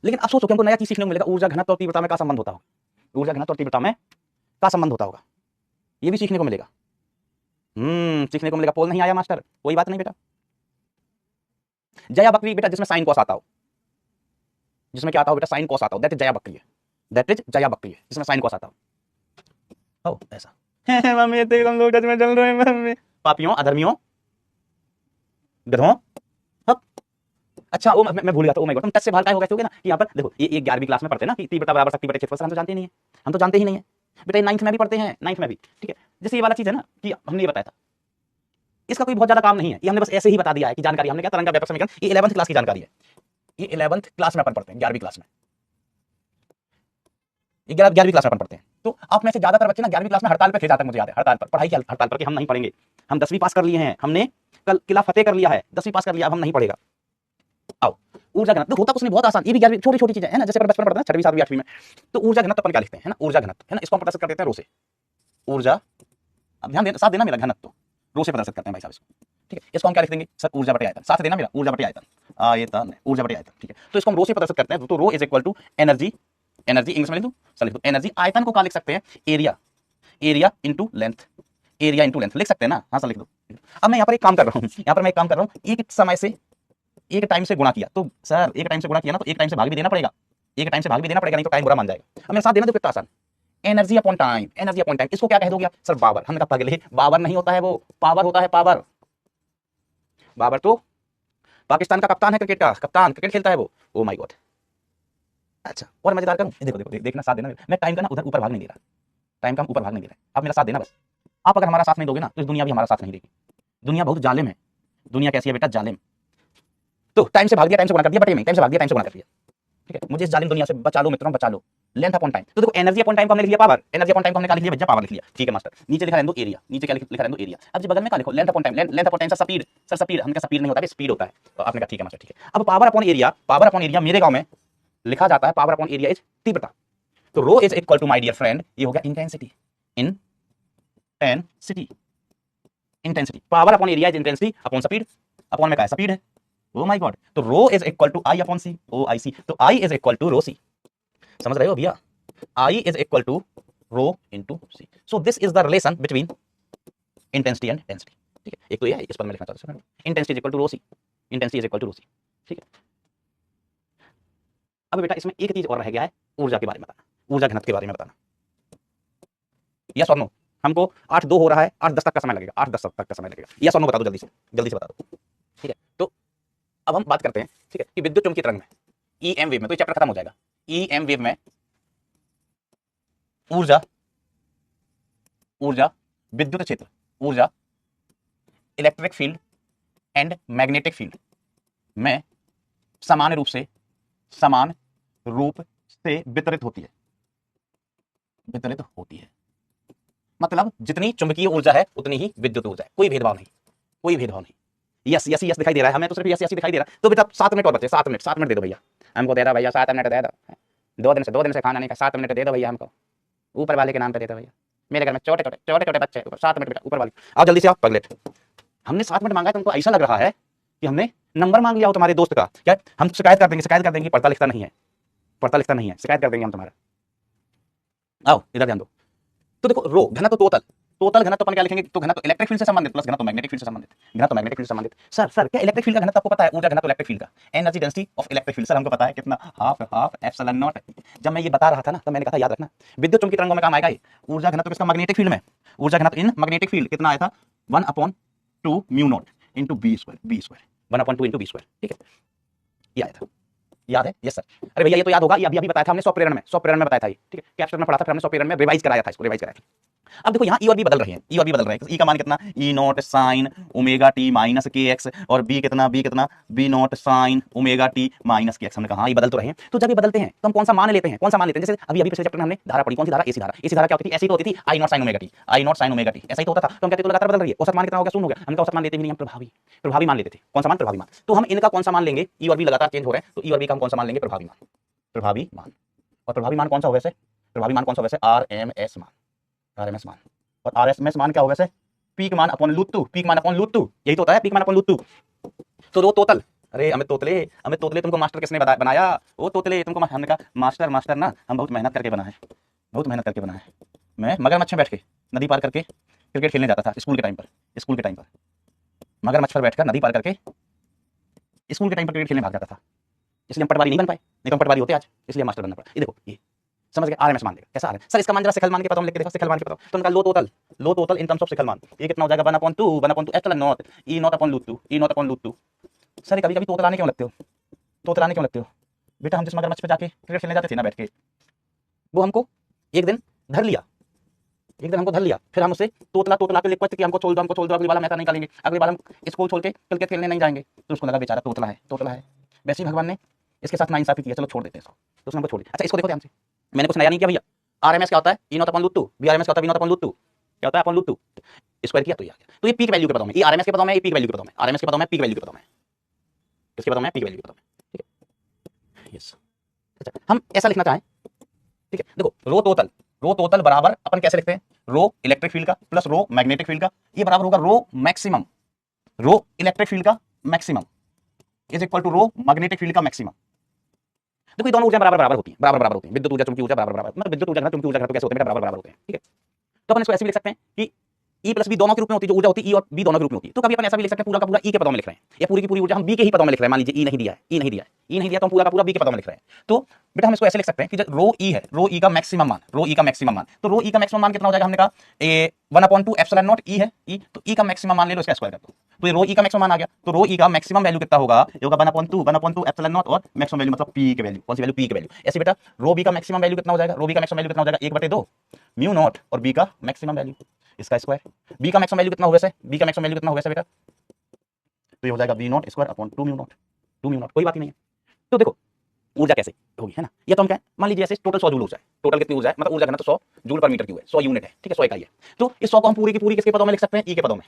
लेकिन अब सोचो कि हमको नया चीज सीखने को मिलेगा, ऊर्जा घनत्व और तीव्रता में क्या संबंध होता होगा, ऊर्जा घनत्व और तीव्रता में क्या संबंध होता होगा, ये भी सीखने को मिलेगा। सीखने को मिलेगा। पोल नहीं आया मास्टर, कोई बात नहीं बेटा। जया बकरी बेटा जिसमें साइन कॉस आता हो, जिसमें क्या आता हो बेटा, साइन कॉस आता हो, दैट इज जया बकरी है, दैट इज जया बकरी है, जिसमें साइन कॉस आता हो ऐसा। मम्मी इतने कम लोग टच में चल रहे हैं मम्मी, पापियों अधर्मियों गधों। अच्छा ओ मैं भूल गया था, ओ माय गॉड, तुम टच से बाहर काय हो गए थे ना कि यहाँ पर देखो ये 11वीं क्लास में पढ़ते हैं ना कि तीव्रता बराबर शक्ति बटे क्षेत्रफल, हम तो जानते ही नहीं है, हम तो जानते ही नहीं है बेटा। 9th में भी पढ़ते हैं, 9th में भी, ठीक है। जैसे ये वाला चीज है ना कि हमने ये बताया था, इसका कोई बहुत ज्यादा काम नहीं है, ये हमने बस ऐसे ही बता दिया है कि जानकारी, हमने क्या तरंग का व्यापक समीकरण, ये 11th क्लास की जानकारी है, ये 11th क्लास में अपन पढ़ते हैं, 11वीं क्लास में, 11वीं क्लास में अपन पढ़ते हैं। तो आप में से ज्यादातर बच्चे ना 11वीं क्लास में हड़ताल पे थे, जाते मुझे याद है, हड़ताल पर, पढ़ाई की हड़ताल पर कि हम नहीं पढ़ेंगे, हम 10वीं पास कर लिए हैं, हमने कल किला फतेह कर लिया है, 10वीं पास कर लिया, अब हम नहीं पढ़ेगा। आओ ऊर्जा घनत्व होता कुछ नहीं, बहुत आसान, ये भी 11वीं छोटी छोटी चीजें है ना, जैसे बचपन में पढ़ते हैं 6वीं 7वीं 8वीं में। तो ऊर्जा घनत्व अपन क्या लिखते हैं, है ना, ऊर्जा घनत्व, है ना, इसको हम प्रदर्शित कर देते हैं रो से, ऊर्जा, अब ध्यान देना, साथ देना मेरा, घनत्व रो से प्रदर्शित करते हैं भाई साहब इसको, ठीक है। इसको हम क्या लिख देंगे सर, ऊर्जा बटे आयतन, साथ देना मेरा, ऊर्जा बटे आयतन, आयतन ऊर्जा बटे आयतन, ठीक है। तो इसको हम रो से प्रदर्शित करते हैं, तो rho is equal to energy, energy English में लिख दूं, सर लिख दो एनर्जी। आयतन को क्या लिख सकते हैं, area, area into length, area into length लिख सकते हैं ना, हाँ सर लिख दो। अब मैं यहाँ पर एक काम कर रहा हूँ, यहाँ पर मैं एक काम कर रहा हूँ, एक समय से एक टाइम से गुणा किया, तो सर एक टाइम से गुणा किया ना, तो एक टाइम से भाग भी देना पड़ेगा, एक टाइम से भाग भी देना पड़ेगा, नहीं तो टाइम बुरा मान जाएगा। अब मेरे साथ देना, तो कितना आसान, energy upon time, energy upon time, इसको क्या कह दोगे आप सर, पावर। हमने कहा पगले पावर नहीं होता है वो, पावर होता है पावर। बाबर तो पाकिस्तान का कप्तान है, क्रिकेट का कप्तान, क्रिकेट खेलता है वो, ओ माय गॉड। अच्छा और मजेदार करूं, देखो देखो देखना, साथ देना, मैं टाइम का ना उधर ऊपर भाग नहीं दे रहा, टाइम का ऊपर भाग नहीं दे रहा, आप मेरा साथ देना बस। आप अगर हमारा साथ नहीं दोगे ना, तो इस दुनिया भी हमारा साथ नहीं देगी, दुनिया बहुत जालिम है, दुनिया कैसी है बेटा, जालिम। तो टाइम से भाग दिया, टाइम से गुणा कर दिया, बटे में टाइम से भाग दिया, टाइम से गुणा कर दिया, ठीक है। मुझे इस जालिम दुनिया से बचा लो मित्रों, बचा लो। लेंथ अपॉन टाइम, तो देखो एनर्जी अपॉन टाइम को हमने लिख लिया पावर, एनर्जी अपॉन टाइम को हमने क्या लिख लिया भैया, पावर लिख लिया, ठीक है मास्टर। नीचे लिखा रहने दो एरिया, नीचे क्या लिखा रहने दो एरिया। अब जी बगल में क्या लिखो, length upon time, length upon time, sir speed, sir speed, हमने कहा स्पीड नहीं होता है, स्पीड होता है, तो आपने कहा ठीक है मास्टर, ठीक है। अब power upon area, power upon area मेरे गांव में लिखा जाता है, पावर अपॉन एरिया इज तीव्रता, तो rho is equal to my dear friend, ये हो गया intensity, intensity, intensity, power upon area is intensity upon speed, upon में क्या है स्पीड है, ओ माय गॉड। तो rho is equal to I upon C, oh I see, तो I is equal to rho C, समझ रहे हो भैया, I is equal to rho into C. So this is the relation between intensity and density, ठीक है। एक तो ये है, इस पर मैं लिखना चाहता हूं, intensity is equal to rho C, intensity is equal to rho C, ठीक है। अब बेटा इसमें एक चीज और रह गया है, ऊर्जा के बारे में बताना, ऊर्जा घनत्व के बारे में बताना, यस और नो। हमको 8-2 हो रहा है, 8-10 तक का समय लगेगा, 8-10 तक का समय लगेगा, यस और नो बता दो जल्दी से बता दो, ठीक है। तो अब हम बात करते हैं, ठीक है, कि विद्युत चुंबकीय तरंग में, ईएम वेव में, तो ये चैप्टर खत्म हो जाएगा। ईएम वेव में ऊर्जा, ऊर्जा विद्युत क्षेत्र, ऊर्जा electric field and magnetic field में समान रूप से वितरित होती है, वितरित होती है। मतलब जितनी चुंबकीय ऊर्जा है उतनी ही विद्युत ऊर्जा है, कोई भेदभाव नहीं, कोई भेदभाव नहीं। यस यस यस दिखाई दे रहा है हमें, तो सिर्फ यस यस दिखाई दे रहा है। तो बेटा 7 मिनट और बचे, 7 मिनट दे दो भैया हमको, दे दो भैया 7 मिनट दे दो। 2 दिन से खाना नहीं खा, 7 मिनट दे दो भैया हमको, ऊपर वाले के नाम पे दे दो भैया। मेरे घर में छोटे छोटे बच्चे, 7 मिनट बेटा ऊपर वाले। आओ जल्दी से आओ पगलेट। हमने 7 मिनट मांगा है, तुमको ऐसा लग रहा है कि हमने नंबर मांग लिया हो तुम्हारे दोस्त का। क्या हम शिकायत कर देंगे पढ़ता लिखता नहीं है, पढ़ता लिखता नहीं है, शिकायत कर देंगे हम तुम्हारा। आओ इधर ध्यान दो। तो देखो रो घनत्व टोटल घनत्व अपन क्या लिखेंगे, तो घनत्व इलेक्ट्रिक फील्ड से संबंधित प्लस घनत्व मैग्नेटिक फील्ड से संबंधित, घनत्व मैग्नेटिक फील्ड से संबंधित। सर क्या इलेक्ट्रिक फील्ड का घनत्व आपको पता है? ऊर्जा घनत्व इलेक्ट्रिक फील्ड का, energy density of electric field, sir हमको पता है कितना, हाफ एप्सिलॉन नॉट। जब मैं ये बता रहा था ना, तो मैंने कहा याद रखना विद्युत चुंबकीय तरंगों में काम आएगा ये। ऊर्जा घनत्व किसका? मैग्नेटिक फील्ड में। ऊर्जा घनत्व इन मैग्नेटिक फील्ड कितना आया था? 1/2 mu not into B square 1/2 into B square, ठीक है, ये आया था, याद है? Yes sir. अरे भैया ये तो याद होगा, ये अभी बताया था हमने 100 प्रेरण में बताया था ये, ठीक है, कैप्चर में पढ़ा था, फिर हमने 100 प्रेरण में रिवाइज कराया था, इसको रिवाइज कराया था। अब देखो यहाँ ई और बी बदल रहे हैं, ई और बी बदल रहे हैं। ई का मान कितना? E not sine omega T minus के एक्स, और बी कितना? B not sine omega T minus के एक्स। हमने कहा ये बदल तो रहे हैं, तो जब ये बदलते हैं तो हम कौन सा मान लेते हैं? जैसे अभी पिछले चैप्टर में हमने धारा पढ़ी, कौन सी धारा? एसी धारा। एसी धारा क्या होती थी? ऐसी तो होती थी आई नॉट साइन ओमेगा टी, ऐसा ही तो होता था। तो हम कहते तो लगातार बदल रही है। औसत मान कितना हो गया? 0 हो गया। हमने औसत मान लेते भी नहीं, हम प्रभावी मान लेते थे। कौन सा मान? प्रभावी मान। तो हम इनका कौन सा मान लेंगे? ई और बी लगातार चेंज हो रहे हैं, तो ई और बी का हम कौन सा मान लेंगे? प्रभावी मान। और प्रभावी मान कौन सा होगा? प्रभावी मान कौन सा होगा? आरएमएस मान। और आरएमएस मान क्या होगा? पीक मान अपॉन रूट 2, पीक मान अपॉन रूट 2, यही तो होता है, पीक मान अपॉन रूट 2। तो रो टोटल, अरे अमित तोतले तुमको मास्टर किसने बनाया? वो तोतले तुमको, हमने कहा मास्टर ना, हम बहुत मेहनत करके बना है। मैं मगरमच्छ में बैठ के नदी पार करके क्रिकेट खेलने जाता था स्कूल के टाइम पर। मगरमच्छ पर बैठकर नदी पार करके स्कूल के टाइम पर क्रिकेट खेलने भाग जाता था। इसलिए हम पटवारी नहीं बन पाए, नहीं तो हम पटवारी होते आज, इसलिए मास्टर बनना पड़ा। ये देखो, ये समझ गए? आरएमएस मान देगा। कैसा आरएमएस? सर इसका मान जरा शिखल मान के पता लिख के देखो, शिखल मान के पता। तो उनका लो टोटल इन टर्म्स ऑफ शिखल मान, ये कितना हो जाएगा? 1/2 epsilon not E not upon root 2। Sir कभी तोतलाने क्यों लगते हो बेटा? हम जिस मगरमच्छ पे जाके क्रिकेट खेलने जाते थे ना बैठ के, वो हमको एक दिन धर लिया, फिर हम उससे तोतला के लिखते कि हमको छोड़ दो, अगली बार हम ऐसा नहीं करेंगे, अगली बार हम स्कूल छोड़ के क्रिकेट खेलने नहीं जाएंगे। तो उसको लगा बेचारा तोतला है। वैसे ही भगवान ने इसके साथ नाइंसाफी किया, चलो छोड़ देते हैं इसको, तो उसने हमको छोड़ दिया। अच्छा इसको देखो ध्यान से, मैंने कुछ नया नहीं किया भैया। आरएमएस क्या होता है? E not upon root 2, B RMS क्या होता है? बी नॉट अपॉन रूट 2, क्या होता है? अपॉन रूट 2 स्क्वायर किया तो ये आ गया। तो ये पीक वैल्यू के पदों में, ये आरएमएस के पदों में, ये पीक वैल्यू के पदों में, आरएमएस के पदों में, पीक वैल्यू के पदों में, किसके पदों में? पीक वैल्यू के पदों में, ठीक है, यस। अच्छा हम ऐसा लिखना चाहें, ठीक है, देखो रो टोटल बराबर अपन कैसे लिखते हैं? रो इलेक्ट्रिक फील्ड का प्लस रो मैग्नेटिक फील्ड का, ये बराबर होगा rho maximum, rho electric field का maximum is equal to rho magnetic field का मैक्सिमम। देखो ये दोनों ऊर्जा बराबर होती हैं, विद्युत ऊर्जा चुंबकीय ऊर्जा बराबर, मतलब विद्युत ऊर्जा चुंबकीय ऊर्जा कैसे होते हैं? बराबर होते हैं, ठीक है। तो अपन इसको ऐसे भी लिख सकते हैं कि ई प्लस बी दोनों के रूप में होती है, जो ऊर्जा होती है ई और बी दोनों के रूप में होती है। तो कभी अपन ऐसा भी लिख सकते हैं पूरा का पूरा ई के पदों में लिख रहे हैं, या पूरी की पूरी ऊर्जा हम बी के ही पदों में लिख रहे हैं। मान लीजिए ई नहीं दिया तो हम पूरा का पूरा बी के पदों में लिख रहे हैं। तो बेटा हम इसको ऐसे लिख सकते हैं कि रो ई है, रो ई का मैक्सिमम मान, तो रो ई का मैक्सिमम मान कितना हो जाएगा? हमने कहा 1/2 एप्सिलॉन नॉट ई है, ई तो ई का मैक्सिमम मान ले लो, इसका स्क्वायर कर दो, तो ये रो ई का मैक्सिमम मान आ गया। तो रो ई का मैक्सिमम वैल्यू कितना होगा? ये होगा 1/2 एप्सिलॉन नॉट और मैक्सिमम वैल्यू मतलब पी के वैल्यू, कौन सी वैल्यू? पी के वैल्यू। ऐसे बेटा रो बी का मैक्सिमम वैल्यू कितना हो जाएगा? 1/2 म्यू नॉट और बी का मैक्सिमम वैल्यू, इसका स्क्वायर। बी का मैक्सिमम वैल्यू कितना होगा? बी का मैक्सिमम वैल्यू कितना होगा बेटा? तो ये हो जाएगा B not square upon 2 mu not, कोई बात ही नहीं है। तो देखो ऊर्जा कैसे होगी, है ना? या तो हम क्या मान लीजिए ऐसे टोटल 100 जूल ऊर्जा है, टोटल कितनी ऊर्जा है, मतलब ऊर्जा घनत्व 100 जूल पर मीटर क्यूब है, 100 यूनिट है, ठीक है, 100 इकाई है। तो इस 100 को हम पूरी की पूरी किसके पदों में लिख सकते हैं? ई के पदों में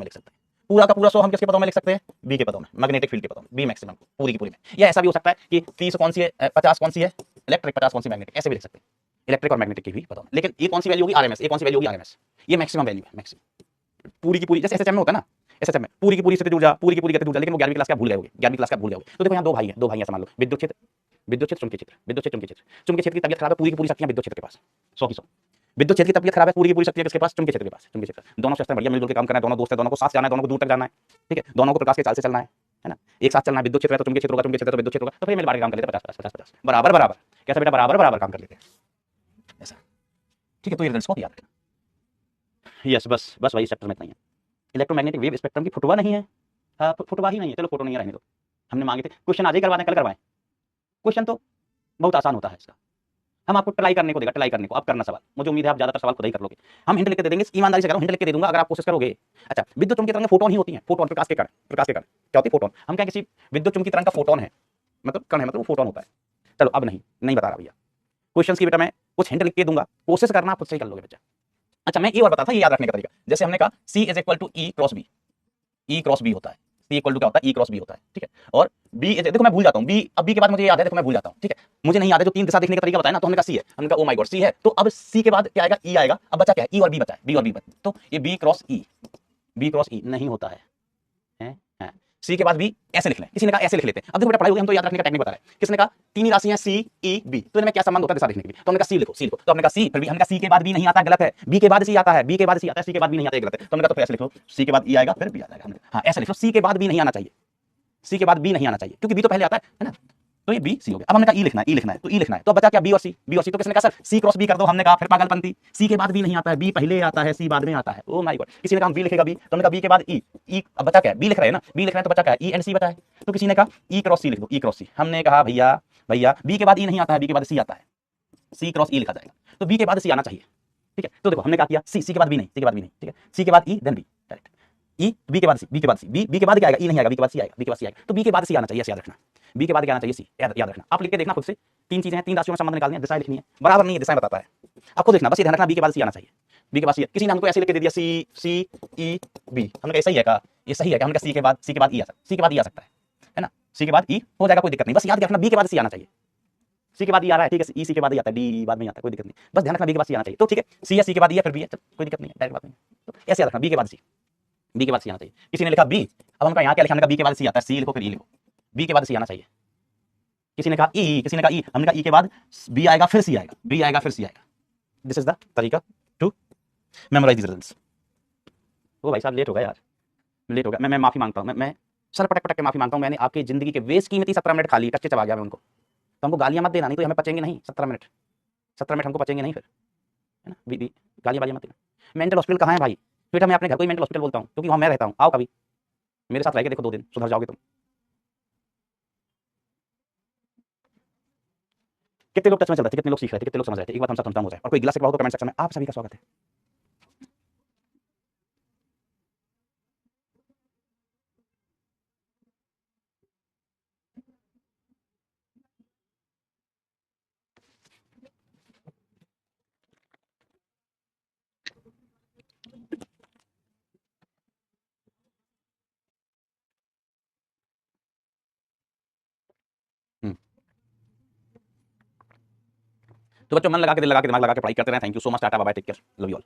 लिख सकते हैं। पूरा का पूरा 100 हम किसके पदों में लिख सकते हैं? बी के पदों में, मैग्नेटिक फील्ड के पदों में, बी मैक्सिमम पूरी की पूरी में। या ऐसा भी हो सकता है कि 30 कौन सी है, 50 कौन सी है इलेक्ट्रिक, 50 कौन सी मैग्नेटिक, ऐसे भी लिख सकते हैं, इलेक्ट्रिक और मैग्नेटिक के भी पदों में। लेकिन ये कौन सी वैल्यू होगी? आरएमएस। ये कौन सी वैल्यू होगी? आरएमएस। ये मैक्सिमम वैल्यू है, मैक्सिमम पूरी की पूरी, जैसे एसएचएम में होता है ना, एसएचएम में पूरी की पूरी स्थिति ऊर्जा, पूरी की पूरी गतिज ऊर्जा। लेकिन वो 11वीं क्लास का भूल गए होगे, 11वीं क्लास का भूल गए होगे। तो देखो यहाँ दो भाई हैं ऐसा मान लो, विद्युत क्षेत्र चुंबकीय क्षेत्र की तबियत खराब है, पूरी की पूरी शक्तियां विद्युत क्षेत्र के पास 100 की 100। विद्युत क्षेत्र की तबियत खराब है, पूरी की पूरी शक्तियां किसके पास? चुंबकीय क्षेत्र के पास, चुंबकीय क्षेत्र। दोनों शस्त्र बढ़िया मिलजुल के काम करना है, दोनों दोस्त है, दोनों को साथ जाना है, दोनों को दूर तक जाना है, ठीक है, दोनों को प्रकाश के चाल से चलना है ना, एक साथ चलना है। विद्युत क्षेत्र है तो चुंबकीय क्षेत्र होगा, चुंबकीय क्षेत्र तो विद्युत क्षेत्र होगा। तो फिर मिल बांट के काम कर लेते हैं 50-50 बराबर, कैसा बेटा? बराबर काम कर लेते हैं ऐसा, ठीक है। तो ये रिजल्ट्स को याद रखना। यस, बस वही चैप्टर में इतना ही है। इलेक्ट्रोमैग्नेटिक वेव स्पेक्ट्रम की फुटवा नहीं है, फुटवा ही नहीं है, चलो फोटो नहीं है, रहने दो। हमने मांगे थे क्वेश्चन, आज ही करवाएं, कल करवाएं। क्वेश्चन तो बहुत आसान होता है इसका, हम आपको ट्राई करने को देगा, ट्राई करने को। आप करना सवाल, मुझे उम्मीद है आप ज्यादातर सवाल खुद ही कर लोगे। हम हिंट लिख के दे देंगे, ईमानदारी से करो, हिंट लिख के दे दूंगा अगर आप कोशिश करोगे। अच्छा, विद्युत चुंबकीय तरंग फोटोन ही होती हैं, फोटोन, प्रकाश के कण क्या होती है? फोटोन। हम क्या किसी विद्युत चुंबकीय तरंग का फोटोन है, मतलब कण है, मतलब वो फोटोन होता है। चलो अब नहीं बता रहा भैया, क्वेश्चंस की बेटा मैं कुछ हिंट लिख के दूंगा, कोशिश करना आप खुद से ही कर लोगे बच्चा। अच्छा मैं ये और बता था, ये याद रखने का तरीका, जैसे हमने कहा C is equal to E cross B, E cross B होता है, सी इक्वल टू क्या होता है, ई क्रॉस बी होता है, ठीक है। और बी देखो मैं भूल जाता हूँ, बी अब बी के बाद मुझे याद है, देखो मैं भूल जाता हूँ, ठीक है, मुझे नहीं याद है जो तीन दिशा देखने का तरीका बताया ना, तो हमने कहा सी है, हमने कहा ओ माय गॉड सी है, तो अब सी के बाद क्या आएगा, ई आएगा, अब बचा क्या है, ई और बी बचा है, बी और बी बचा, तो ये बी क्रॉस ई, बी क्रॉस ई नहीं होता है, हैं सी के बाद बी ऐसे लिख लें, किसी ने कहा ऐसे लिख लेते हैं। अब देखो बेटा पढ़ाई होगी, हम तो याद रखने का टेक्निक बता रहे हैं। किसने कहा तीन ही राशि हैं सी ई बी, तो इनमें क्या संबंध होता है दिशा लिखने के लिए, तो हमने कहा सी लिखो, सी लिखो, तो हमने कहा सी, फिर भी हमने कहा सी के बाद बी नहीं आता, गलत है, बी के बाद सी आता है, बी के बाद सी आता है, सी के बाद बी नहीं आता है, गलत है, तो हमने कहा तो ऐसे लिखो, सी के बाद ई आएगा फिर बी आ जाएगा, हमने हाँ ऐसे लिखो, सी के बाद बी नहीं आना चाहिए, सी के बाद बी नहीं आना चाहिए, क्योंकि बी तो पहले आता है ना, तो ये बी सी हो गया। अब हमने कहा ई लिखना है, ई लिखना है, तो ई लिखना है, तो बचा क्या बी और सी, बी और सी, तो किसने कहा सर सी क्रॉस बी कर दो, हमने कहा फिर पागलपंती, सी के बाद बी नहीं आता है, बी पहले आता है, सी बाद में आता है, ओ माय गॉड। किसी ने कहा बी लिखेगा बी, तो हमने कहा बी के बाद ई, ई अब बचा क्या है, बी लिख रहे हैं ना, बी लिख रहे हैं तो बचा क्या है, ई एंड सी बचा है, तो किसी ने कहा ई क्रॉस सी लिख दो, ई क्रॉस सी, हमने कहा भैया भैया बी के बाद ई नहीं आता है, बी के बाद सी आता है, सी क्रॉस ई लिखा जाएगा, तो बी के बाद सी आना चाहिए, ठीक है। तो देखो हमने क्या किया, सी के बाद बी नहीं, सी के बाद बी नहीं, ठीक है, सी के बाद E then B direct, E B के बाद सी, बी के बाद सी, बी के बाद क्या आएगा, ई नहीं आएगा, बी के बाद सी आएगा, बी के बाद सी आएगा, तो बी के बाद सी आना चाहिए, ऐसे याद रखना, बी के बाद क्या आना चाहिए सी, याद रखना। आप लिख के देखना खुद से, तीन चीजें हैं, तीन राशियों में संबंध निकालनी है, दिशाएं लिखनी है, बराबर नहीं है दिशाएं बताता है, आपको देखना बस ये ध्यान रखना बी के बाद सी आना चाहिए, बी के बाद सी है। किसी ने हमको ऐसे लिख के दे दिया सी सी ई बी, हमने कहा सही है का, ये सही है क्या, हमने कहा सी के बाद ई आ सकता, सी के बाद ई आ सकता है ना, सी के बाद ई हो जाएगा, कोई दिक्कत नहीं, बस याद रखना बी के बाद सी आना चाहिए, सी के बाद ई आ रहा है, ठीक है, ई सी के बाद ही आता है, डी बाद में आता है, कोई दिक्कत नहीं, बस ध्यान रखना बी के बाद सी आना चाहिए, तो ठीक है सी है, सी के बाद ई है, फिर बी है, कोई दिक्कत नहीं है, डायरेक्ट बात नहीं, तो ऐसे याद रखना बी के बाद सी, बी के बाद सी आना चाहिए। किसी ने लिखा बी, अब हमने कहा यहाँ क्या लिखा, हमने कहा बी के बाद सी आता है, सी लिखो फिर ई लिखो, बी के बाद सी आना चाहिए। किसी ने कहा ई, किसी ने कहा ई, हमने कहा ई के बाद बी आएगा फिर सी आएगा, बी आएगा फिर सी आएगा, दिस इज द तरीका टू मेमोराइज दिस रिजल्ट्स। ओ भाई साहब लेट हो गया यार, लेट हो गया, मैं माफी मांगता हूँ, मैं सर पटक पटक के माफी मांगता हूँ, मैंने आपकी जिंदगी के वेस्ट कीमती 17 मिनट खा लिए, कच्चे चबा गया मैं उनको, तो हमको गालियां मत देना, नहीं तो हमें पचेंगे नहीं 17 मिनट, 17 मिनट हमको पचेंगे नहीं फिर, है ना, गालियां बालियां मत देना। मेंटल हॉस्पिटल कहाँ है भाई, बेटा मैं अपने घर को ही मेंटल हॉस्पिटल बोलता हूँ, क्योंकि वहाँ मैं रहता हूँ, आओ कभी मेरे साथ रह के देखो 2 दिन, सुधर जाओगे तुम। कितने लोग टच में चल रहे थे, कितने लोग सीख रहे थे, कितने लोग समझ रहे थे, एक बात हम सब समझाऊं हो जाए, और कोई गिला शिकवा हो तो कमेंट सेक्शन में, आप सभी का स्वागत है। तो बच्चों मन लगा के, दिल लगा के, दिमाग लगा के पढ़ाई करते रहे। Thank you so much, tata bye bye, take care, love you all.